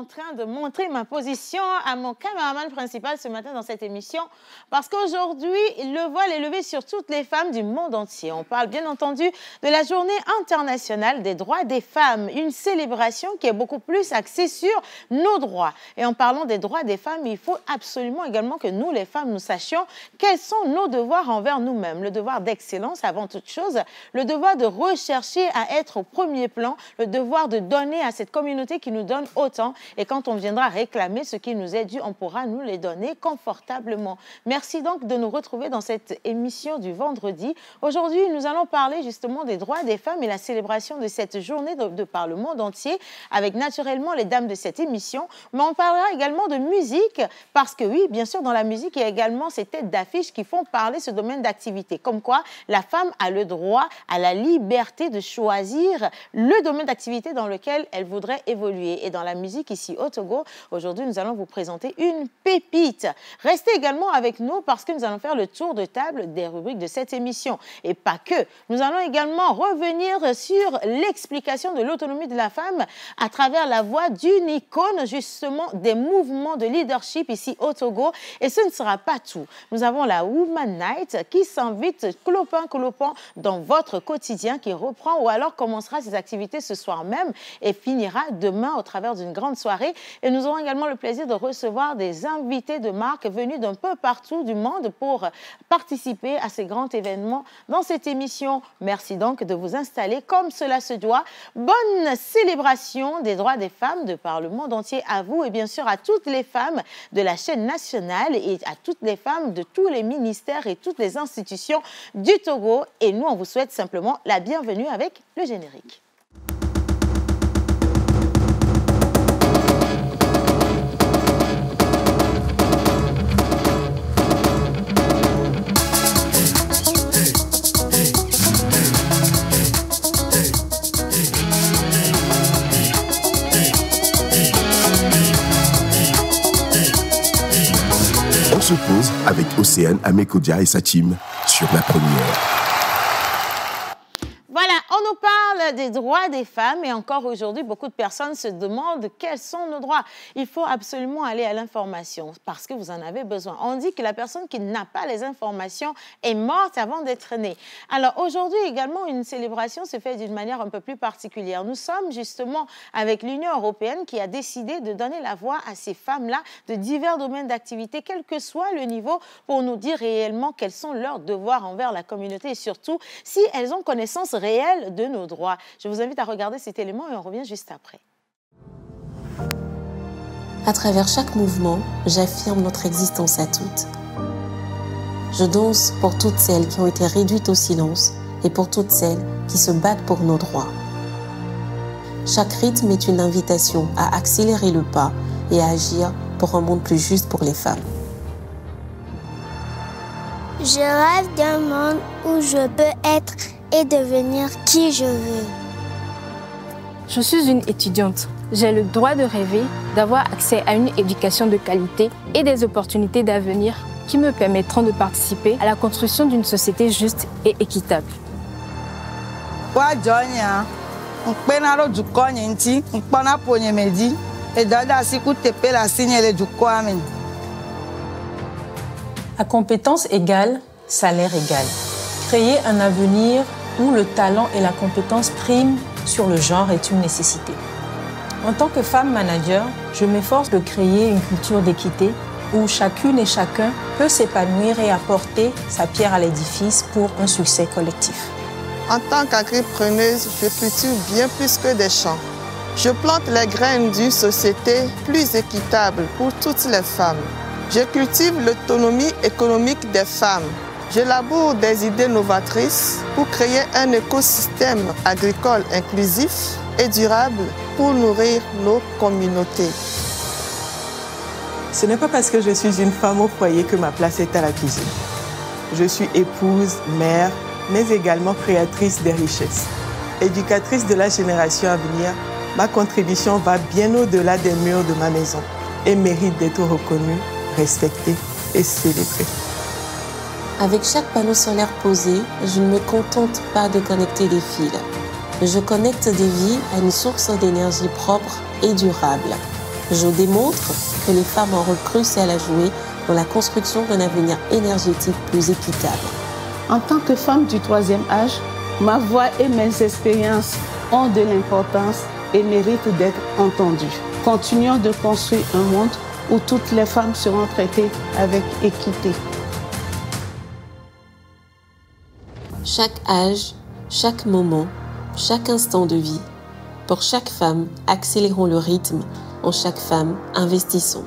train de montrer ma position à mon caméraman principal ce matin dans cette émission parce qu'aujourd'hui, le voile est levé sur toutes les femmes du monde entier. On parle bien entendu de la Journée internationale des droits des femmes, une célébration qui est beaucoup plus axée sur nos droits. Et en parlant des droits des femmes, il faut absolument également que nous, les femmes, nous sachions quels sont nos devoirs envers nous-mêmes. Le devoir d'excellence avant toute chose, le devoir de rechercher à être au premier plan, le devoir de donner à cette communauté qui nous donne autant. Et quand on viendra réclamer ce qui nous est dû, on pourra nous les donner confortablement. Merci donc de nous retrouver dans cette émission du vendredi. Aujourd'hui, nous allons parler justement des droits des femmes et la célébration de cette journée de par le monde entier avec naturellement les dames de cette émission. Mais on parlera également de musique parce que oui, bien sûr, dans la musique, il y a également ces têtes d'affiche qui font parler ce domaine d'activité. Comme quoi, la femme a le droit à la liberté de choisir le domaine d'activité dans lequel elle voudrait évoluer. Et dans la musique ici au Togo, aujourd'hui, nous allons vous présenter une pépite. Restez également avec nous parce que nous allons faire le tour de table des rubriques de cette émission. Et pas que. Nous allons également revenir sur l'explication de l'autonomie de la femme à travers la voix d'une icône, justement, des mouvements de leadership ici au Togo. Et ce ne sera pas tout. Nous avons la Woman Night qui s'invite clopin dans votre quotidien, qui reprend ou alors commencera ses activités ce soir même et finira demain au travers d'une grande soirée. Et nous aurons également le plaisir de recevoir des invités de marque venus d'un peu partout du monde pour participer à ces grands événements dans cette émission. Merci donc de vous installer comme cela se doit. Bonne célébration des droits des femmes de par le monde entier à vous et bien sûr à toutes les femmes de la chaîne nationale et à toutes les femmes de tous les ministères et toutes les institutions du Togo. Et nous, on vous souhaite simplement la bienvenue avec le générique. On se pose avec Océane Amekodia et sa team sur La Première. Voilà, on nous parle des droits des femmes et encore aujourd'hui, beaucoup de personnes se demandent quels sont nos droits. Il faut absolument aller à l'information parce que vous en avez besoin. On dit que la personne qui n'a pas les informations est morte avant d'être née. Alors aujourd'hui également, une célébration se fait d'une manière un peu plus particulière. Nous sommes justement avec l'Union européenne qui a décidé de donner la voix à ces femmes-là de divers domaines d'activité, quel que soit le niveau, pour nous dire réellement quels sont leurs devoirs envers la communauté et surtout si elles ont connaissance réelle de nos droits. Je vous invite à regarder cet élément et on revient juste après. À travers chaque mouvement, j'affirme notre existence à toutes. Je danse pour toutes celles qui ont été réduites au silence et pour toutes celles qui se battent pour nos droits. Chaque rythme est une invitation à accélérer le pas et à agir pour un monde plus juste pour les femmes. Je rêve d'un monde où je peux être et devenir qui je veux. Je suis une étudiante. J'ai le droit de rêver, d'avoir accès à une éducation de qualité et des opportunités d'avenir qui me permettront de participer à la construction d'une société juste et équitable. À compétences égales, salaire égal. Créer un avenir où le talent et la compétence priment sur le genre est une nécessité. En tant que femme manager, je m'efforce de créer une culture d'équité où chacune et chacun peut s'épanouir et apporter sa pierre à l'édifice pour un succès collectif. En tant qu'agripreneuse, je cultive bien plus que des champs. Je plante les graines d'une société plus équitable pour toutes les femmes. Je cultive l'autonomie économique des femmes. J'élabore des idées novatrices pour créer un écosystème agricole inclusif et durable pour nourrir nos communautés. Ce n'est pas parce que je suis une femme au foyer que ma place est à la cuisine. Je suis épouse, mère, mais également créatrice des richesses. Éducatrice de la génération à venir, ma contribution va bien au-delà des murs de ma maison et mérite d'être reconnue, respectée et célébrée. Avec chaque panneau solaire posé, je ne me contente pas de connecter des fils. Je connecte des vies à une source d'énergie propre et durable. Je démontre que les femmes ont un rôle crucial à jouer dans la construction d'un avenir énergétique plus équitable. En tant que femme du troisième âge, ma voix et mes expériences ont de l'importance et méritent d'être entendues. Continuons de construire un monde où toutes les femmes seront traitées avec équité. Chaque âge, chaque moment, chaque instant de vie. Pour chaque femme, accélérons le rythme. En chaque femme, investissons.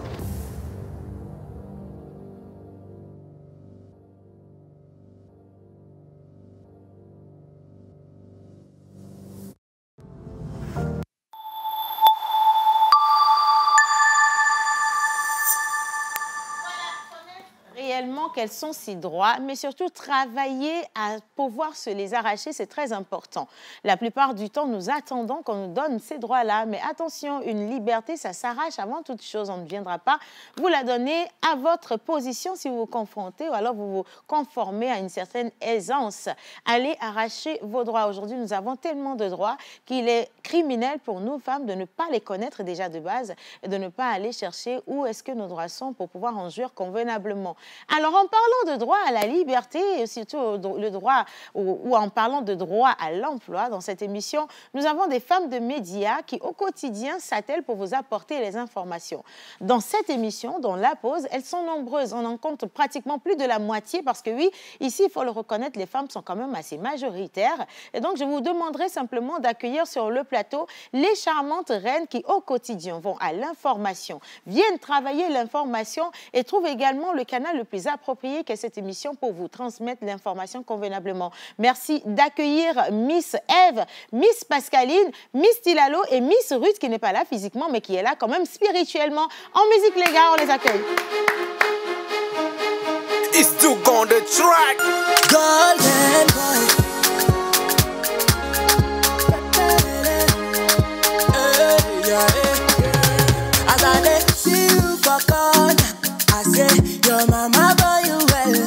Quels sont ses droits, mais surtout travailler à pouvoir se les arracher, c'est très important. La plupart du temps, nous attendons qu'on nous donne ces droits-là, mais attention, une liberté, ça s'arrache avant toute chose. On ne viendra pas vous la donner à votre position si vous vous confrontez ou alors vous vous conformez à une certaine aisance. Allez arracher vos droits. Aujourd'hui, nous avons tellement de droits qu'il est criminel pour nous, femmes, de ne pas les connaître déjà de base et de ne pas aller chercher où est-ce que nos droits sont pour pouvoir en jouir convenablement. Alors, en parlant de droit à la liberté et surtout le droit, ou en parlant de droit à l'emploi, dans cette émission, nous avons des femmes de médias qui, au quotidien, s'attellent pour vous apporter les informations. Dans cette émission, dans la pause, elles sont nombreuses. On en compte pratiquement plus de la moitié parce que oui, ici, il faut le reconnaître, les femmes sont quand même assez majoritaires. Et donc, je vous demanderai simplement d'accueillir sur le plateau les charmantes reines qui, au quotidien, vont à l'information, viennent travailler l'information et trouvent également le canal le plus approprié qu'est cette émission pour vous transmettre l'information convenablement. Merci d'accueillir Miss Eve, Miss Pascaline, Miss Tilalo et Miss Ruth qui n'est pas là physiquement mais qui est là quand même spirituellement. En musique, les gars, on les accueille. It's too on the track. Golden boy. As I let see you for corner, I say your mama boy you well.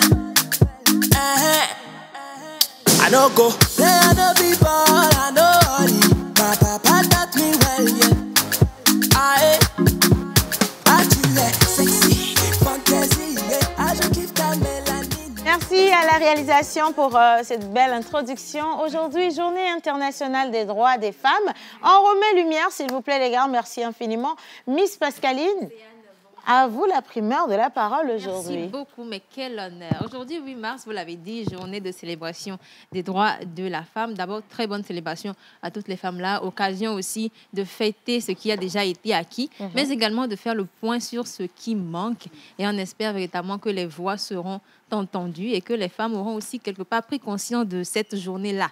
I no go play, I no be ball, I no hurry. My papa taught me well, yeah. I tu es sexy, fantasy, yeah. I give that melanin. Merci à la réalisation pour cette belle introduction. Aujourd'hui, Journée internationale des droits des femmes. On remet lumière, s'il vous plaît, les gars. Merci infiniment. Miss Pascaline, à vous la primeur de la parole aujourd'hui. Merci beaucoup, mais quel honneur. Aujourd'hui, 8 mars, vous l'avez dit, journée de célébration des droits de la femme. D'abord, très bonne célébration à toutes les femmes-là. Occasion aussi de fêter ce qui a déjà été acquis, mais également de faire le point sur ce qui manque. Et on espère véritablement que les voix seront entendues et que les femmes auront aussi quelque part pris conscience de cette journée-là.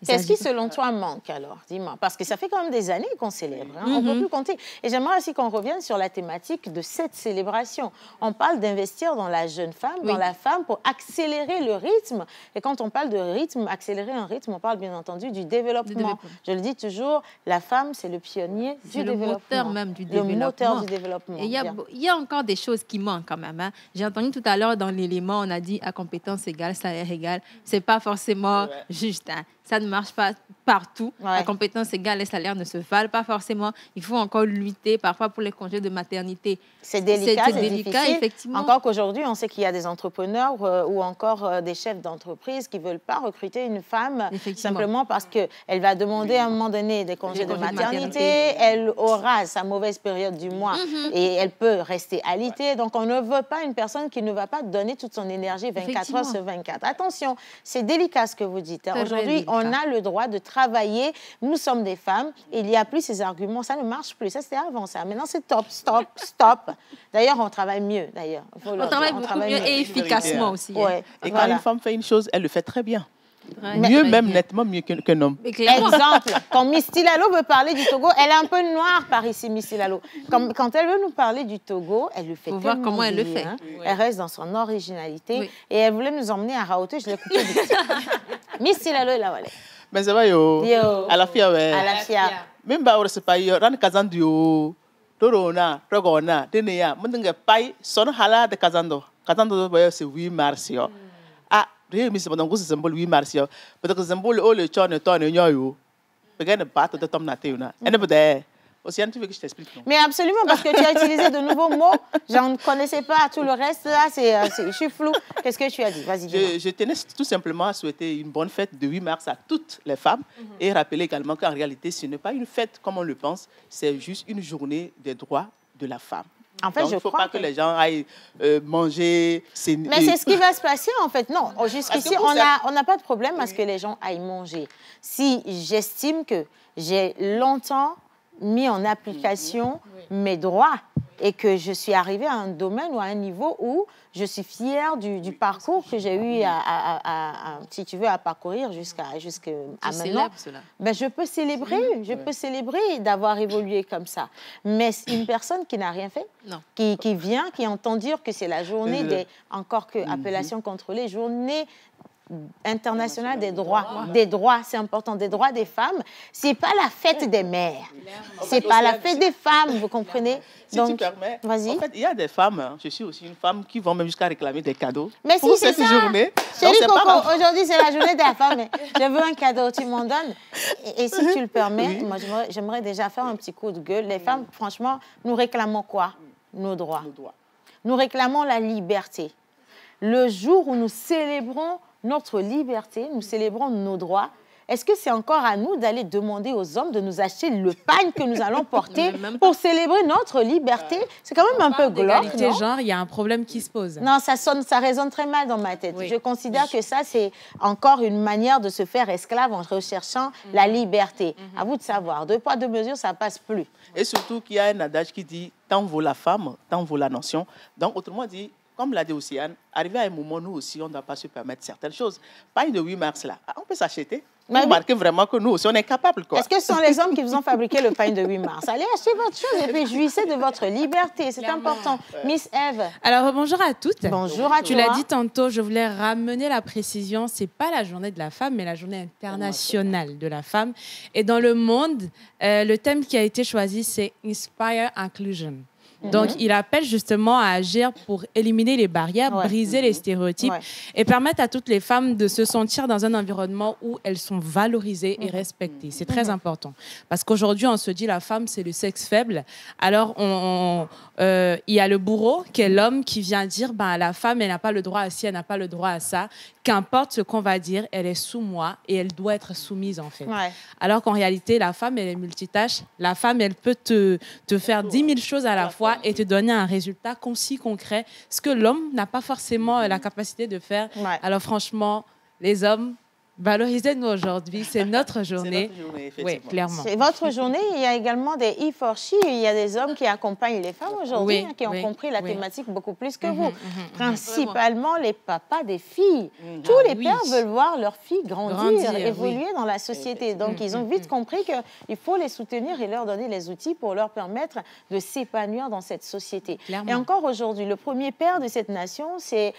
Qu'est-ce qui, selon toi, manque alors? Dis-moi. Parce que ça fait quand même des années qu'on célèbre. Hein? On ne peut plus compter. Et j'aimerais aussi qu'on revienne sur la thématique de cette célébration. On parle d'investir dans la jeune femme, dans la femme, pour accélérer le rythme. Et quand on parle de rythme, accélérer un rythme, on parle bien entendu du développement. Je le dis toujours, la femme, c'est le pionnier du développement. C'est le moteur même du développement. Le moteur du développement. Et il y a encore des choses qui manquent quand même. Hein? J'ai entendu tout à l'heure dans l'élément, on a dit à compétence égale, salaire égal. Ce n'est pas forcément juste. Hein? Ça ne marche pas partout. La compétence égale, les salaires ne se valent pas forcément. Il faut encore lutter parfois pour les congés de maternité. C'est délicat, c'est difficile. Effectivement. Encore qu'aujourd'hui, on sait qu'il y a des entrepreneurs ou encore des chefs d'entreprise qui ne veulent pas recruter une femme simplement parce qu'elle va demander à un moment donné des congés de maternité. Elle aura sa mauvaise période du mois et elle peut rester alitée. Donc, on ne veut pas une personne qui ne va pas donner toute son énergie 24 heures sur 24. Attention, c'est délicat ce que vous dites. Aujourd'hui, on a le droit de travailler. Nous sommes des femmes. Il n'y a plus ces arguments. Ça ne marche plus. Ça, c'était avant ça. Maintenant, c'est top, stop, stop. D'ailleurs, on travaille mieux, d'ailleurs. On travaille beaucoup mieux et efficacement aussi. Ouais. Et quand une femme fait une chose, elle le fait très bien. Mieux même, nettement mieux qu'un homme. Exemple, quand Miss Tilalo veut parler du Togo, elle est un peu noire par ici, Miss Tilalo. Quand elle veut nous parler du Togo, elle le fait tellement bien. Comment elle le fait. Hein. Elle reste dans son originalité. Et elle voulait nous emmener à Raoté, je l'ai coupé du petit. Miss Tilalo est là, voilà. Mais ça va, yo. À la fia, ouais. À la fia. Même pas, on ne sait pas, yo. Ran kazando, yo. Torona, Rogona, Denea, Munga Pai, Son Hala de Kazando. Kazando, c'est 8 mars, yo. Ah, really, Miss Bonango, c'est symbole 8 mars, yo. But the symbole, all the chon, ton, and yo. Begin the battle of the Tom Natuna. And over there, Océane, tu veux que je t'explique, non? Mais absolument, parce que tu as utilisé de nouveaux mots. Je ne connaissais pas tout le reste. Là, je suis floue. Qu'est-ce que tu as dit? Vas-y, dis-moi. Je tenais tout simplement à souhaiter une bonne fête de 8 mars à toutes les femmes et rappeler également qu'en réalité, ce n'est pas une fête comme on le pense, c'est juste une journée des droits de la femme. En fait, donc, il ne faut pas que les gens aillent manger. Mais c'est ce qui va se passer, en fait. Non, jusqu'ici, on n'a pas de problème à ce que les gens aillent manger. Si j'estime que j'ai longtemps mis en application mes droits et que je suis arrivée à un domaine ou à un niveau où je suis fière du parcours que j'ai eu, si tu veux, à parcourir jusqu'à maintenant. Ben, je peux célébrer, d'avoir évolué comme ça. Mais une personne qui n'a rien fait, qui vient, qui entend dire que c'est la journée des, encore que appellation contrôlée, journée internationale des droits, c'est important, des droits des femmes. C'est pas la fête des mères, c'est pas la fête des femmes, vous comprenez? Si tu permets, en fait, il y a des femmes, je suis aussi une femme, qui vont même jusqu'à réclamer des cadeaux. Mais pour si, c'est cette ça. journée. Chérie Coco, aujourd'hui, c'est la journée de la femme. Je veux un cadeau, tu m'en donnes. Et si tu le permets, moi, j'aimerais déjà faire un petit coup de gueule. Les femmes, franchement, nous réclamons quoi? Nos droits. Nous réclamons la liberté. Le jour où nous célébrons notre liberté, nous célébrons nos droits, est-ce que c'est encore à nous d'aller demander aux hommes de nous acheter le pagne que nous allons porter pour célébrer notre liberté? C'est quand même un peu glauque, non? Genre, il y a un problème qui se pose. Non, ça résonne très mal dans ma tête. Je considère que ça, c'est encore une manière de se faire esclave en recherchant la liberté. À vous de savoir. Deux poids, deux mesures, ça passe plus. Et surtout qu'il y a un adage qui dit « tant vaut la femme, tant vaut la nation ». Donc, autrement dit, comme l'a dit Océane, arrivé à un moment, nous aussi, on ne doit pas se permettre certaines choses. Pas une de 8 mars, là. On peut s'acheter. Vous marquez vraiment que nous aussi, on est capable, quoi. Est-ce que ce sont les hommes qui vous ont fabriqué le pain de 8 mars? Allez acheter votre chose et puis jouissez de votre liberté. C'est important. Miss Eve. Alors, bonjour à toutes. Bonjour à toi. Tu l'as dit tantôt, je voulais ramener la précision. Ce n'est pas la journée de la femme, mais la journée internationale de la femme. Et dans le monde, le thème qui a été choisi, c'est « Inspire Inclusion ». Donc, il appelle justement à agir pour éliminer les barrières, briser les stéréotypes et permettre à toutes les femmes de se sentir dans un environnement où elles sont valorisées et respectées. C'est très important. Parce qu'aujourd'hui, on se dit la femme, c'est le sexe faible. Alors, il y a le bourreau, qui est l'homme, qui vient dire la femme, elle n'a pas le droit à ci, elle n'a pas le droit à ça. Qu'importe ce qu'on va dire, elle est sous moi et elle doit être soumise, en fait. Alors qu'en réalité, la femme, elle est multitâche. La femme, elle peut te faire 10 000 choses à la fois et te donner un résultat concis, concret, ce que l'homme n'a pas forcément la capacité de faire. Alors franchement, les hommes, valorisez-nous aujourd'hui, c'est notre journée. C'est notre journée, effectivement. Oui, clairement. C'est votre journée. Il y a également des E4She. Il y a des hommes qui accompagnent les femmes aujourd'hui, qui ont compris la thématique beaucoup plus que vous. Principalement les papas des filles. Tous les pères veulent voir leurs filles grandir, évoluer dans la société. Donc, ils ont vite compris qu'il faut les soutenir et leur donner les outils pour leur permettre de s'épanouir dans cette société. Et encore aujourd'hui, le premier père de cette nation, c'est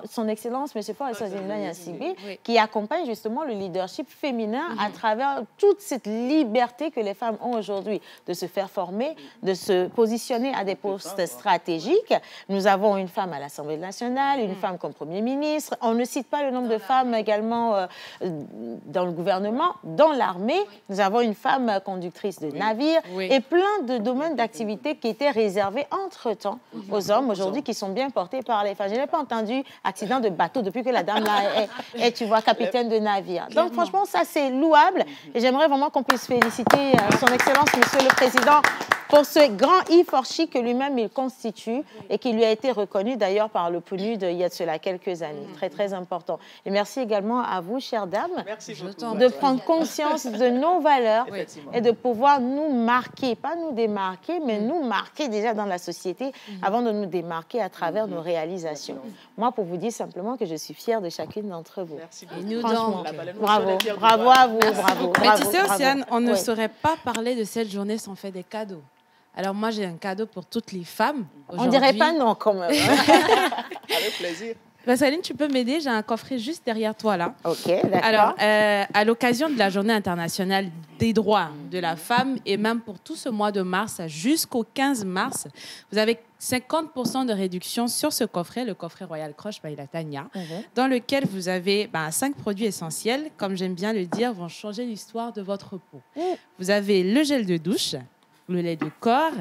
son Excellence, M. Faure Eswatini, qui accompagne justement le leadership féminin à travers toute cette liberté que les femmes ont aujourd'hui de se faire former, de se positionner à des postes stratégiques. Nous avons une femme à l'Assemblée nationale, une femme comme Premier ministre. On ne cite pas le nombre de femmes également dans le gouvernement, dans l'armée. Nous avons une femme conductrice de navire et plein de domaines d'activité qui étaient réservés entre-temps aux hommes aujourd'hui qui sont bien portés par les femmes. Je n'ai pas entendu accident de bateau depuis que la dame là est tu vois, capitaine de navire. Donc, franchement, ça, c'est louable. Et j'aimerais vraiment qu'on puisse féliciter son Excellence, Monsieur le Président, pour ce grand E4She que lui-même, il constitue et qui lui a été reconnu d'ailleurs par le PNUD il y a de cela quelques années. Très, très important. Et merci également à vous, chères dames, de prendre conscience de nos valeurs et de pouvoir nous marquer, pas nous démarquer, mais nous marquer déjà dans la société avant de nous démarquer à travers nos réalisations. Moi, pour vous dire simplement que je suis fière de chacune d'entre vous. Et nous Franchement, bravo, bravo à vous, bravo. Mais tu sais, Océane, on ne saurait pas parler de cette journée sans faire des cadeaux. Alors moi, j'ai un cadeau pour toutes les femmes. On dirait pas non, quand même. Avec plaisir. Saline, tu peux m'aider? J'ai un coffret juste derrière toi, là. OK, d'accord. Alors, à l'occasion de la Journée internationale des droits de la femme, et même pour tout ce mois de mars jusqu'au 15 mars, vous avez 50% de réduction sur ce coffret, le coffret Royal Crush by la Tania, dans lequel vous avez 5 produits essentiels, comme j'aime bien le dire, vont changer l'histoire de votre peau. Vous avez le gel de douche, le lait de corps,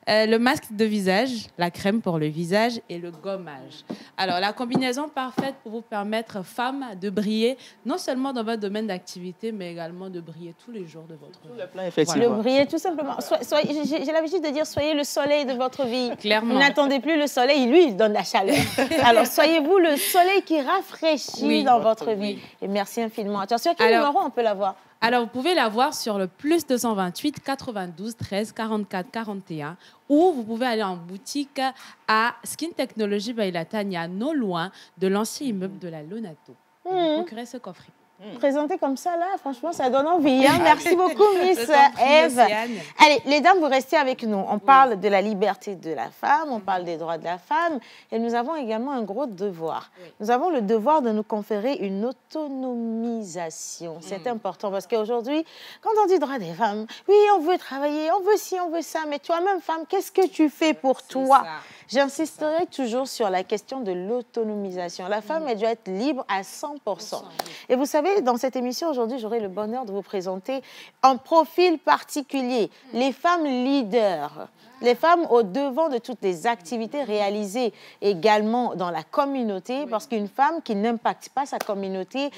le masque de visage, la crème pour le visage et le gommage. Alors, la combinaison parfaite pour vous permettre, femmes, de briller, non seulement dans votre domaine d'activité, mais également de briller tous les jours de votre vie. Le plan, effectivement. Le briller, tout simplement. J'ai l'habitude de dire, soyez le soleil de votre vie. Clairement. N'attendez plus le soleil, lui, il donne la chaleur. Alors, soyez-vous le soleil qui rafraîchit dans votre vie. Et merci infiniment. Attention, quel numéro on peut l'avoir? Alors, vous pouvez l'avoir sur le plus 228 92 13 44 41 ou vous pouvez aller en boutique à Skin Technology by Latania, non loin de l'ancien immeuble de la Lonato. Vous procurez ce coffret. Présenté comme ça, là, franchement, ça donne envie. Hein? Merci beaucoup, Miss Eve. Allez, les dames, vous restez avec nous. On parle de la liberté de la femme, on parle des droits de la femme, et nous avons également un gros devoir. Nous avons le devoir de nous conférer une autonomisation. C'est important parce qu'aujourd'hui, quand on dit droits des femmes, oui, on veut travailler, on veut ci, on veut ça, mais toi-même, femme, qu'est-ce que tu fais pour toi? J'insisterai toujours sur la question de l'autonomisation. La femme, elle doit être libre à 100%. Et vous savez, dans cette émission, aujourd'hui, j'aurai le bonheur de vous présenter un profil particulier. Les femmes leaders. Les femmes au devant de toutes les activités réalisées également dans la communauté, parce qu'une femme qui n'impacte pas sa communauté,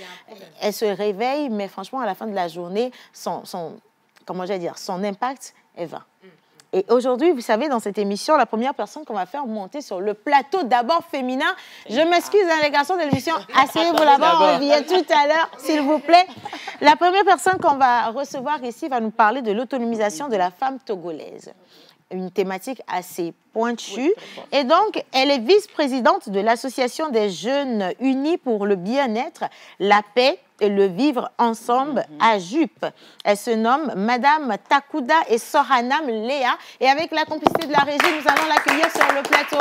elle se réveille, mais franchement, à la fin de la journée, son impact est vain. Et aujourd'hui, vous savez, dans cette émission, la première personne qu'on va faire monter sur le plateau, d'abord féminin. Je m'excuse, hein, les garçons de l'émission, asseyez-vous là-bas, on revient tout à l'heure, s'il vous plaît. La première personne qu'on va recevoir ici va nous parler de l'autonomisation de la femme togolaise. Une thématique assez pointue. Et donc, elle est vice-présidente de l'Association des jeunes unis pour le bien-être, la paix et le vivre ensemble à Jupe. Elle se nomme Madame Takouda et Soranam Léa. Et avec la complicité de la régie, nous allons l'accueillir sur le plateau.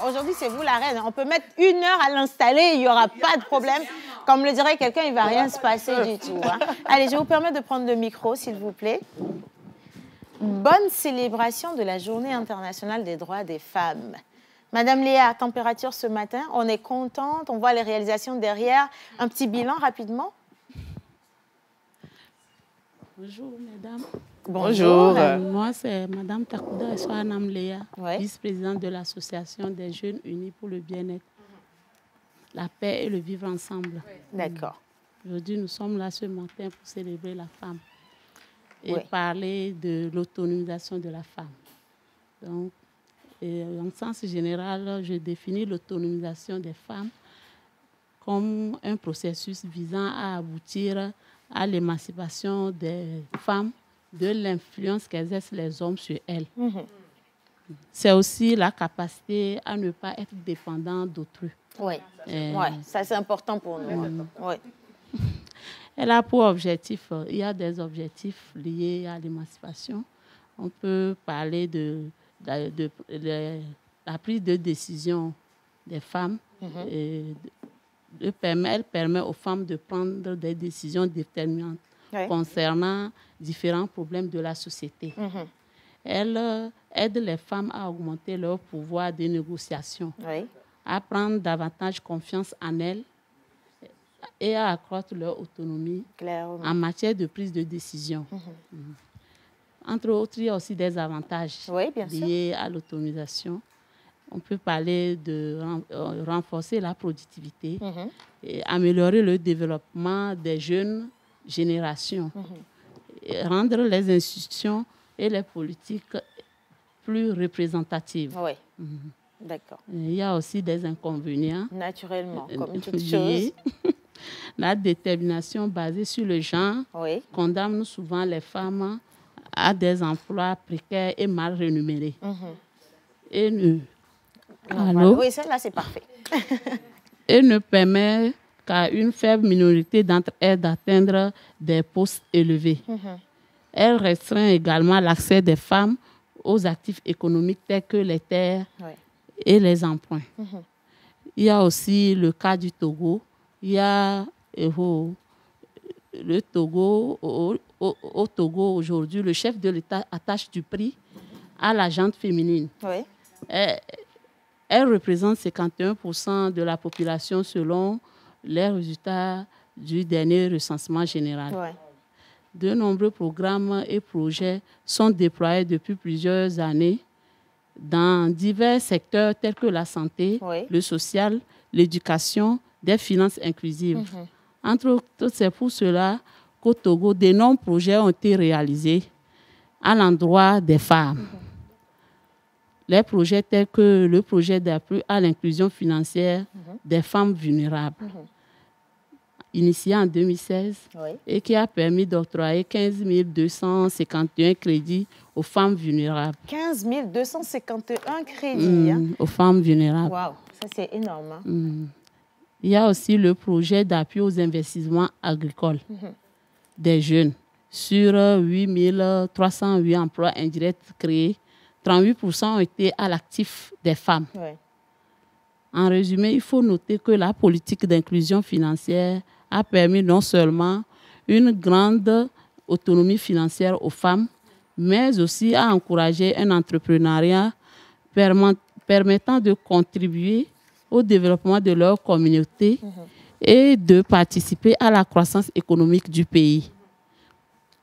Aujourd'hui, c'est vous la reine. On peut mettre 1 heure à l'installer, il n'y aura pas de problème. Comme le dirait quelqu'un, il ne va rien se passer du tout. Hein. Allez, je vous permets de prendre le micro, s'il vous plaît. Bonne célébration de la Journée internationale des droits des femmes. Madame Léa, température ce matin, on est contente, on voit les réalisations derrière. Un petit bilan rapidement. Bonjour, mesdames. Bonjour. Moi, c'est Madame Takouda et Soranam Léa, vice-présidente de l'Association des jeunes unis pour le bien-être, la paix et le vivre ensemble. D'accord. Aujourd'hui, nous sommes là ce matin pour célébrer la femme et parler de l'autonomisation de la femme. Donc, en sens général, je définis l'autonomisation des femmes comme un processus visant à aboutir à l'émancipation des femmes de l'influence qu'exercent les hommes sur elles. C'est aussi la capacité à ne pas être dépendant d'autrui. Oui, ça c'est important pour nous. Elle a pour objectif, il y a des objectifs liés à l'émancipation. On peut parler de la prise de décision des femmes. Elle permet aux femmes de prendre des décisions déterminantes concernant différents problèmes de la société. Elle aide les femmes à augmenter leur pouvoir de négociation, à prendre davantage confiance en elles et à accroître leur autonomie en matière de prise de décision. Entre autres, il y a aussi des avantages liés à l'autonomisation. On peut parler de renforcer la productivité, et améliorer le développement des jeunes générations, et rendre les institutions et les politiques plus représentatives. D'accord. Il y a aussi des inconvénients. Naturellement, comme toute chose. La détermination basée sur le genre condamne souvent les femmes à des emplois précaires et mal rémunérés. Oui, ça, là, c'est parfait. Et ne permet car une faible minorité d'entre elles d'atteindre des postes élevés. Elle restreint également l'accès des femmes aux actifs économiques tels que les terres et les emprunts. Il y a aussi le cas du Togo. Il y a le Togo. Au Togo, aujourd'hui, le chef de l'État attache du prix à la gente féminine. Elle représente 51% de la population selon les résultats du dernier recensement général. De nombreux programmes et projets sont déployés depuis plusieurs années dans divers secteurs tels que la santé, le social, l'éducation, des finances inclusives. Entre autres, c'est pour cela qu'au Togo, d'énormes projets ont été réalisés à l'endroit des femmes. Les projets tels que le projet d'appui à l'inclusion financière des femmes vulnérables, initié en 2016 et qui a permis d'octroyer 15 251 crédits aux femmes vulnérables. 15 251 crédits aux femmes vulnérables. Waouh, ça c'est énorme. Il y a aussi le projet d'appui aux investissements agricoles des jeunes. Sur 8 308 emplois indirects créés, 38% ont été à l'actif des femmes. En résumé, il faut noter que la politique d'inclusion financière a permis non seulement une grande autonomie financière aux femmes, mais aussi a encouragé un entrepreneuriat permettant de contribuer au développement de leur communauté et de participer à la croissance économique du pays.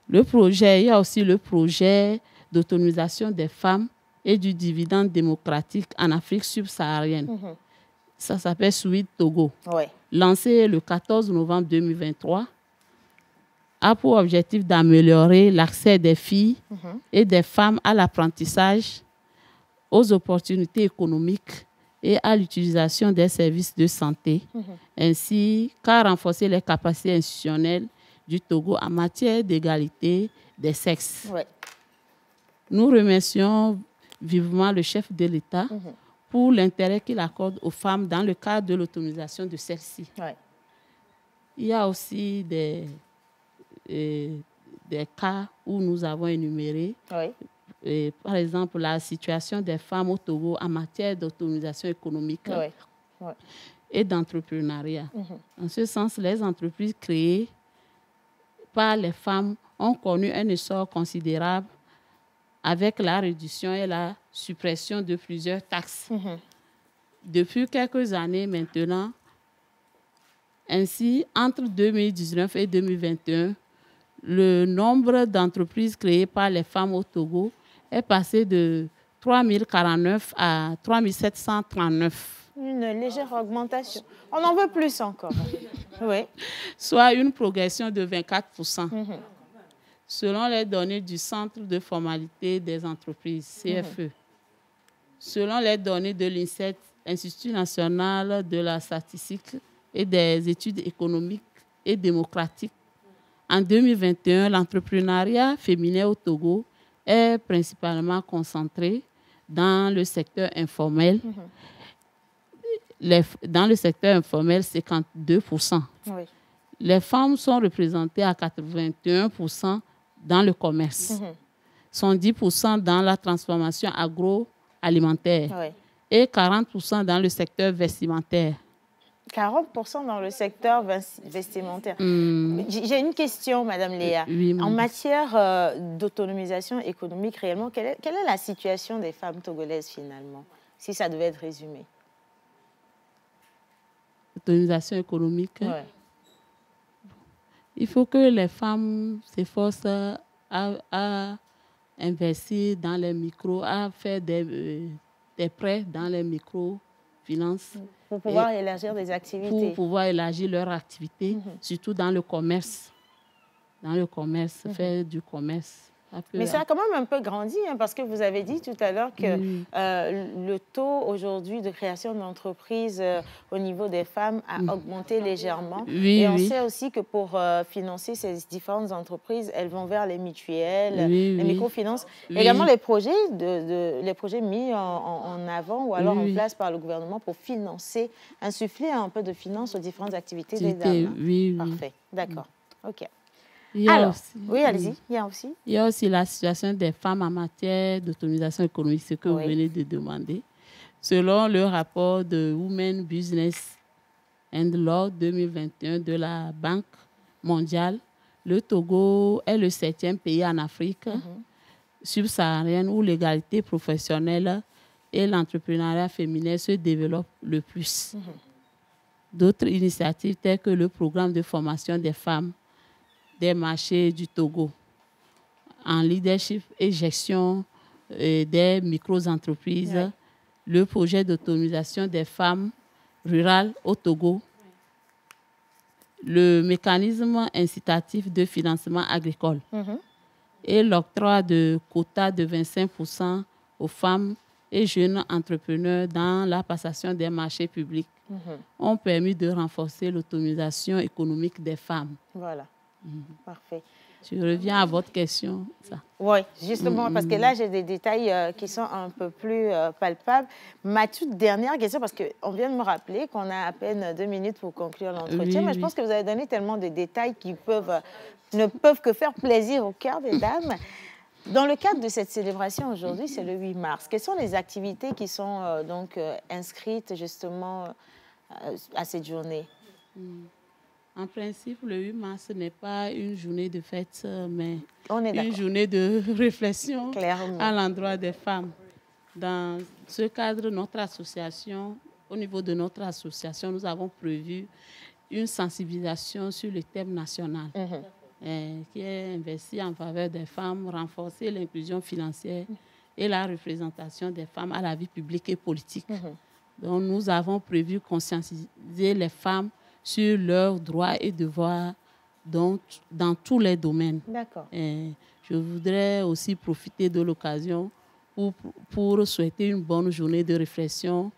Il y a aussi le projet d'autonomisation des femmes et du dividende démocratique en Afrique subsaharienne. Ça s'appelle Sweet Togo. Lancé le 14 novembre 2023, a pour objectif d'améliorer l'accès des filles et des femmes à l'apprentissage, aux opportunités économiques et à l'utilisation des services de santé, ainsi qu'à renforcer les capacités institutionnelles du Togo en matière d'égalité des sexes. Nous remercions vivement le chef de l'État pour l'intérêt qu'il accorde aux femmes dans le cadre de l'autonomisation de celles-ci. Il y a aussi des cas où nous avons énuméré, par exemple, la situation des femmes au Togo en matière d'autonomisation économique et d'entrepreneuriat. En ce sens, les entreprises créées par les femmes ont connu un essor considérable avec la réduction et la suppression de plusieurs taxes. Depuis quelques années maintenant, ainsi, entre 2019 et 2021, le nombre d'entreprises créées par les femmes au Togo est passé de 3 049 à 3 739. Une légère augmentation. On en veut plus encore. Soit une progression de 24%. Selon les données du Centre de formalité des entreprises, CFE. Selon les données de l'INSET, Institut national de la statistique et des études économiques et démocratiques, en 2021, l'entrepreneuriat féminin au Togo est principalement concentré dans le secteur informel. Dans le secteur informel, 52%. Les femmes sont représentées à 81% dans le commerce, 110% dans la transformation agroalimentaire et 40% dans le secteur vestimentaire. 40% dans le secteur vestimentaire. J'ai une question, Madame Léa. En matière d'autonomisation économique, réellement, quelle est la situation des femmes togolaises finalement, si ça devait être résumé? Autonomisation économique. Il faut que les femmes s'efforcent à investir dans les micros, à faire des prêts dans les microfinances. Pour pouvoir élargir des activités. Pour pouvoir élargir leurs activités, surtout dans le commerce. Dans le commerce, faire du commerce. Mais ça a quand même un peu grandi, hein, parce que vous avez dit tout à l'heure que le taux aujourd'hui de création d'entreprises au niveau des femmes a augmenté légèrement. Et on sait aussi que pour financer ces différentes entreprises, elles vont vers les mutuelles, les microfinances. Également les projets, les projets mis en avant ou alors en place par le gouvernement pour financer, insuffler un peu de finances aux différentes activités des dames. Parfait, d'accord. OK. Alors, oui, allez-y. Il y a aussi la situation des femmes en matière d'autonomisation économique, ce que vous venez de demander. Selon le rapport de Women Business and Law 2021 de la Banque mondiale, le Togo est le 7e pays en Afrique subsaharienne où l'égalité professionnelle et l'entrepreneuriat féminin se développent le plus. D'autres initiatives telles que le programme de formation des femmes des marchés du Togo en leadership et gestion des micro-entreprises, le projet d'autonomisation des femmes rurales au Togo, le mécanisme incitatif de financement agricole et l'octroi de quotas de 25% aux femmes et jeunes entrepreneurs dans la passation des marchés publics ont permis de renforcer l'autonomisation économique des femmes. Voilà. Parfait. Je reviens à votre question. Oui, justement, parce que là, j'ai des détails qui sont un peu plus palpables. Ma toute dernière question, parce qu'on vient de me rappeler qu'on a à peine 2 minutes pour conclure l'entretien, mais je pense que vous avez donné tellement de détails qui ne peuvent que faire plaisir au cœur des dames. Dans le cadre de cette célébration aujourd'hui, c'est le 8 mars. Quelles sont les activités qui sont donc inscrites justement à cette journée? En principe, le 8 mars n'est pas une journée de fête, mais une journée de réflexion à l'endroit des femmes. Dans ce cadre, au niveau de notre association, nous avons prévu une sensibilisation sur le thème national qui est investi en faveur des femmes, renforcer l'inclusion financière et la représentation des femmes à la vie publique et politique. Donc, nous avons prévu conscientiser les femmes sur leurs droits et devoirs dans tous les domaines. D'accord. Je voudrais aussi profiter de l'occasion pour souhaiter une bonne journée de réflexion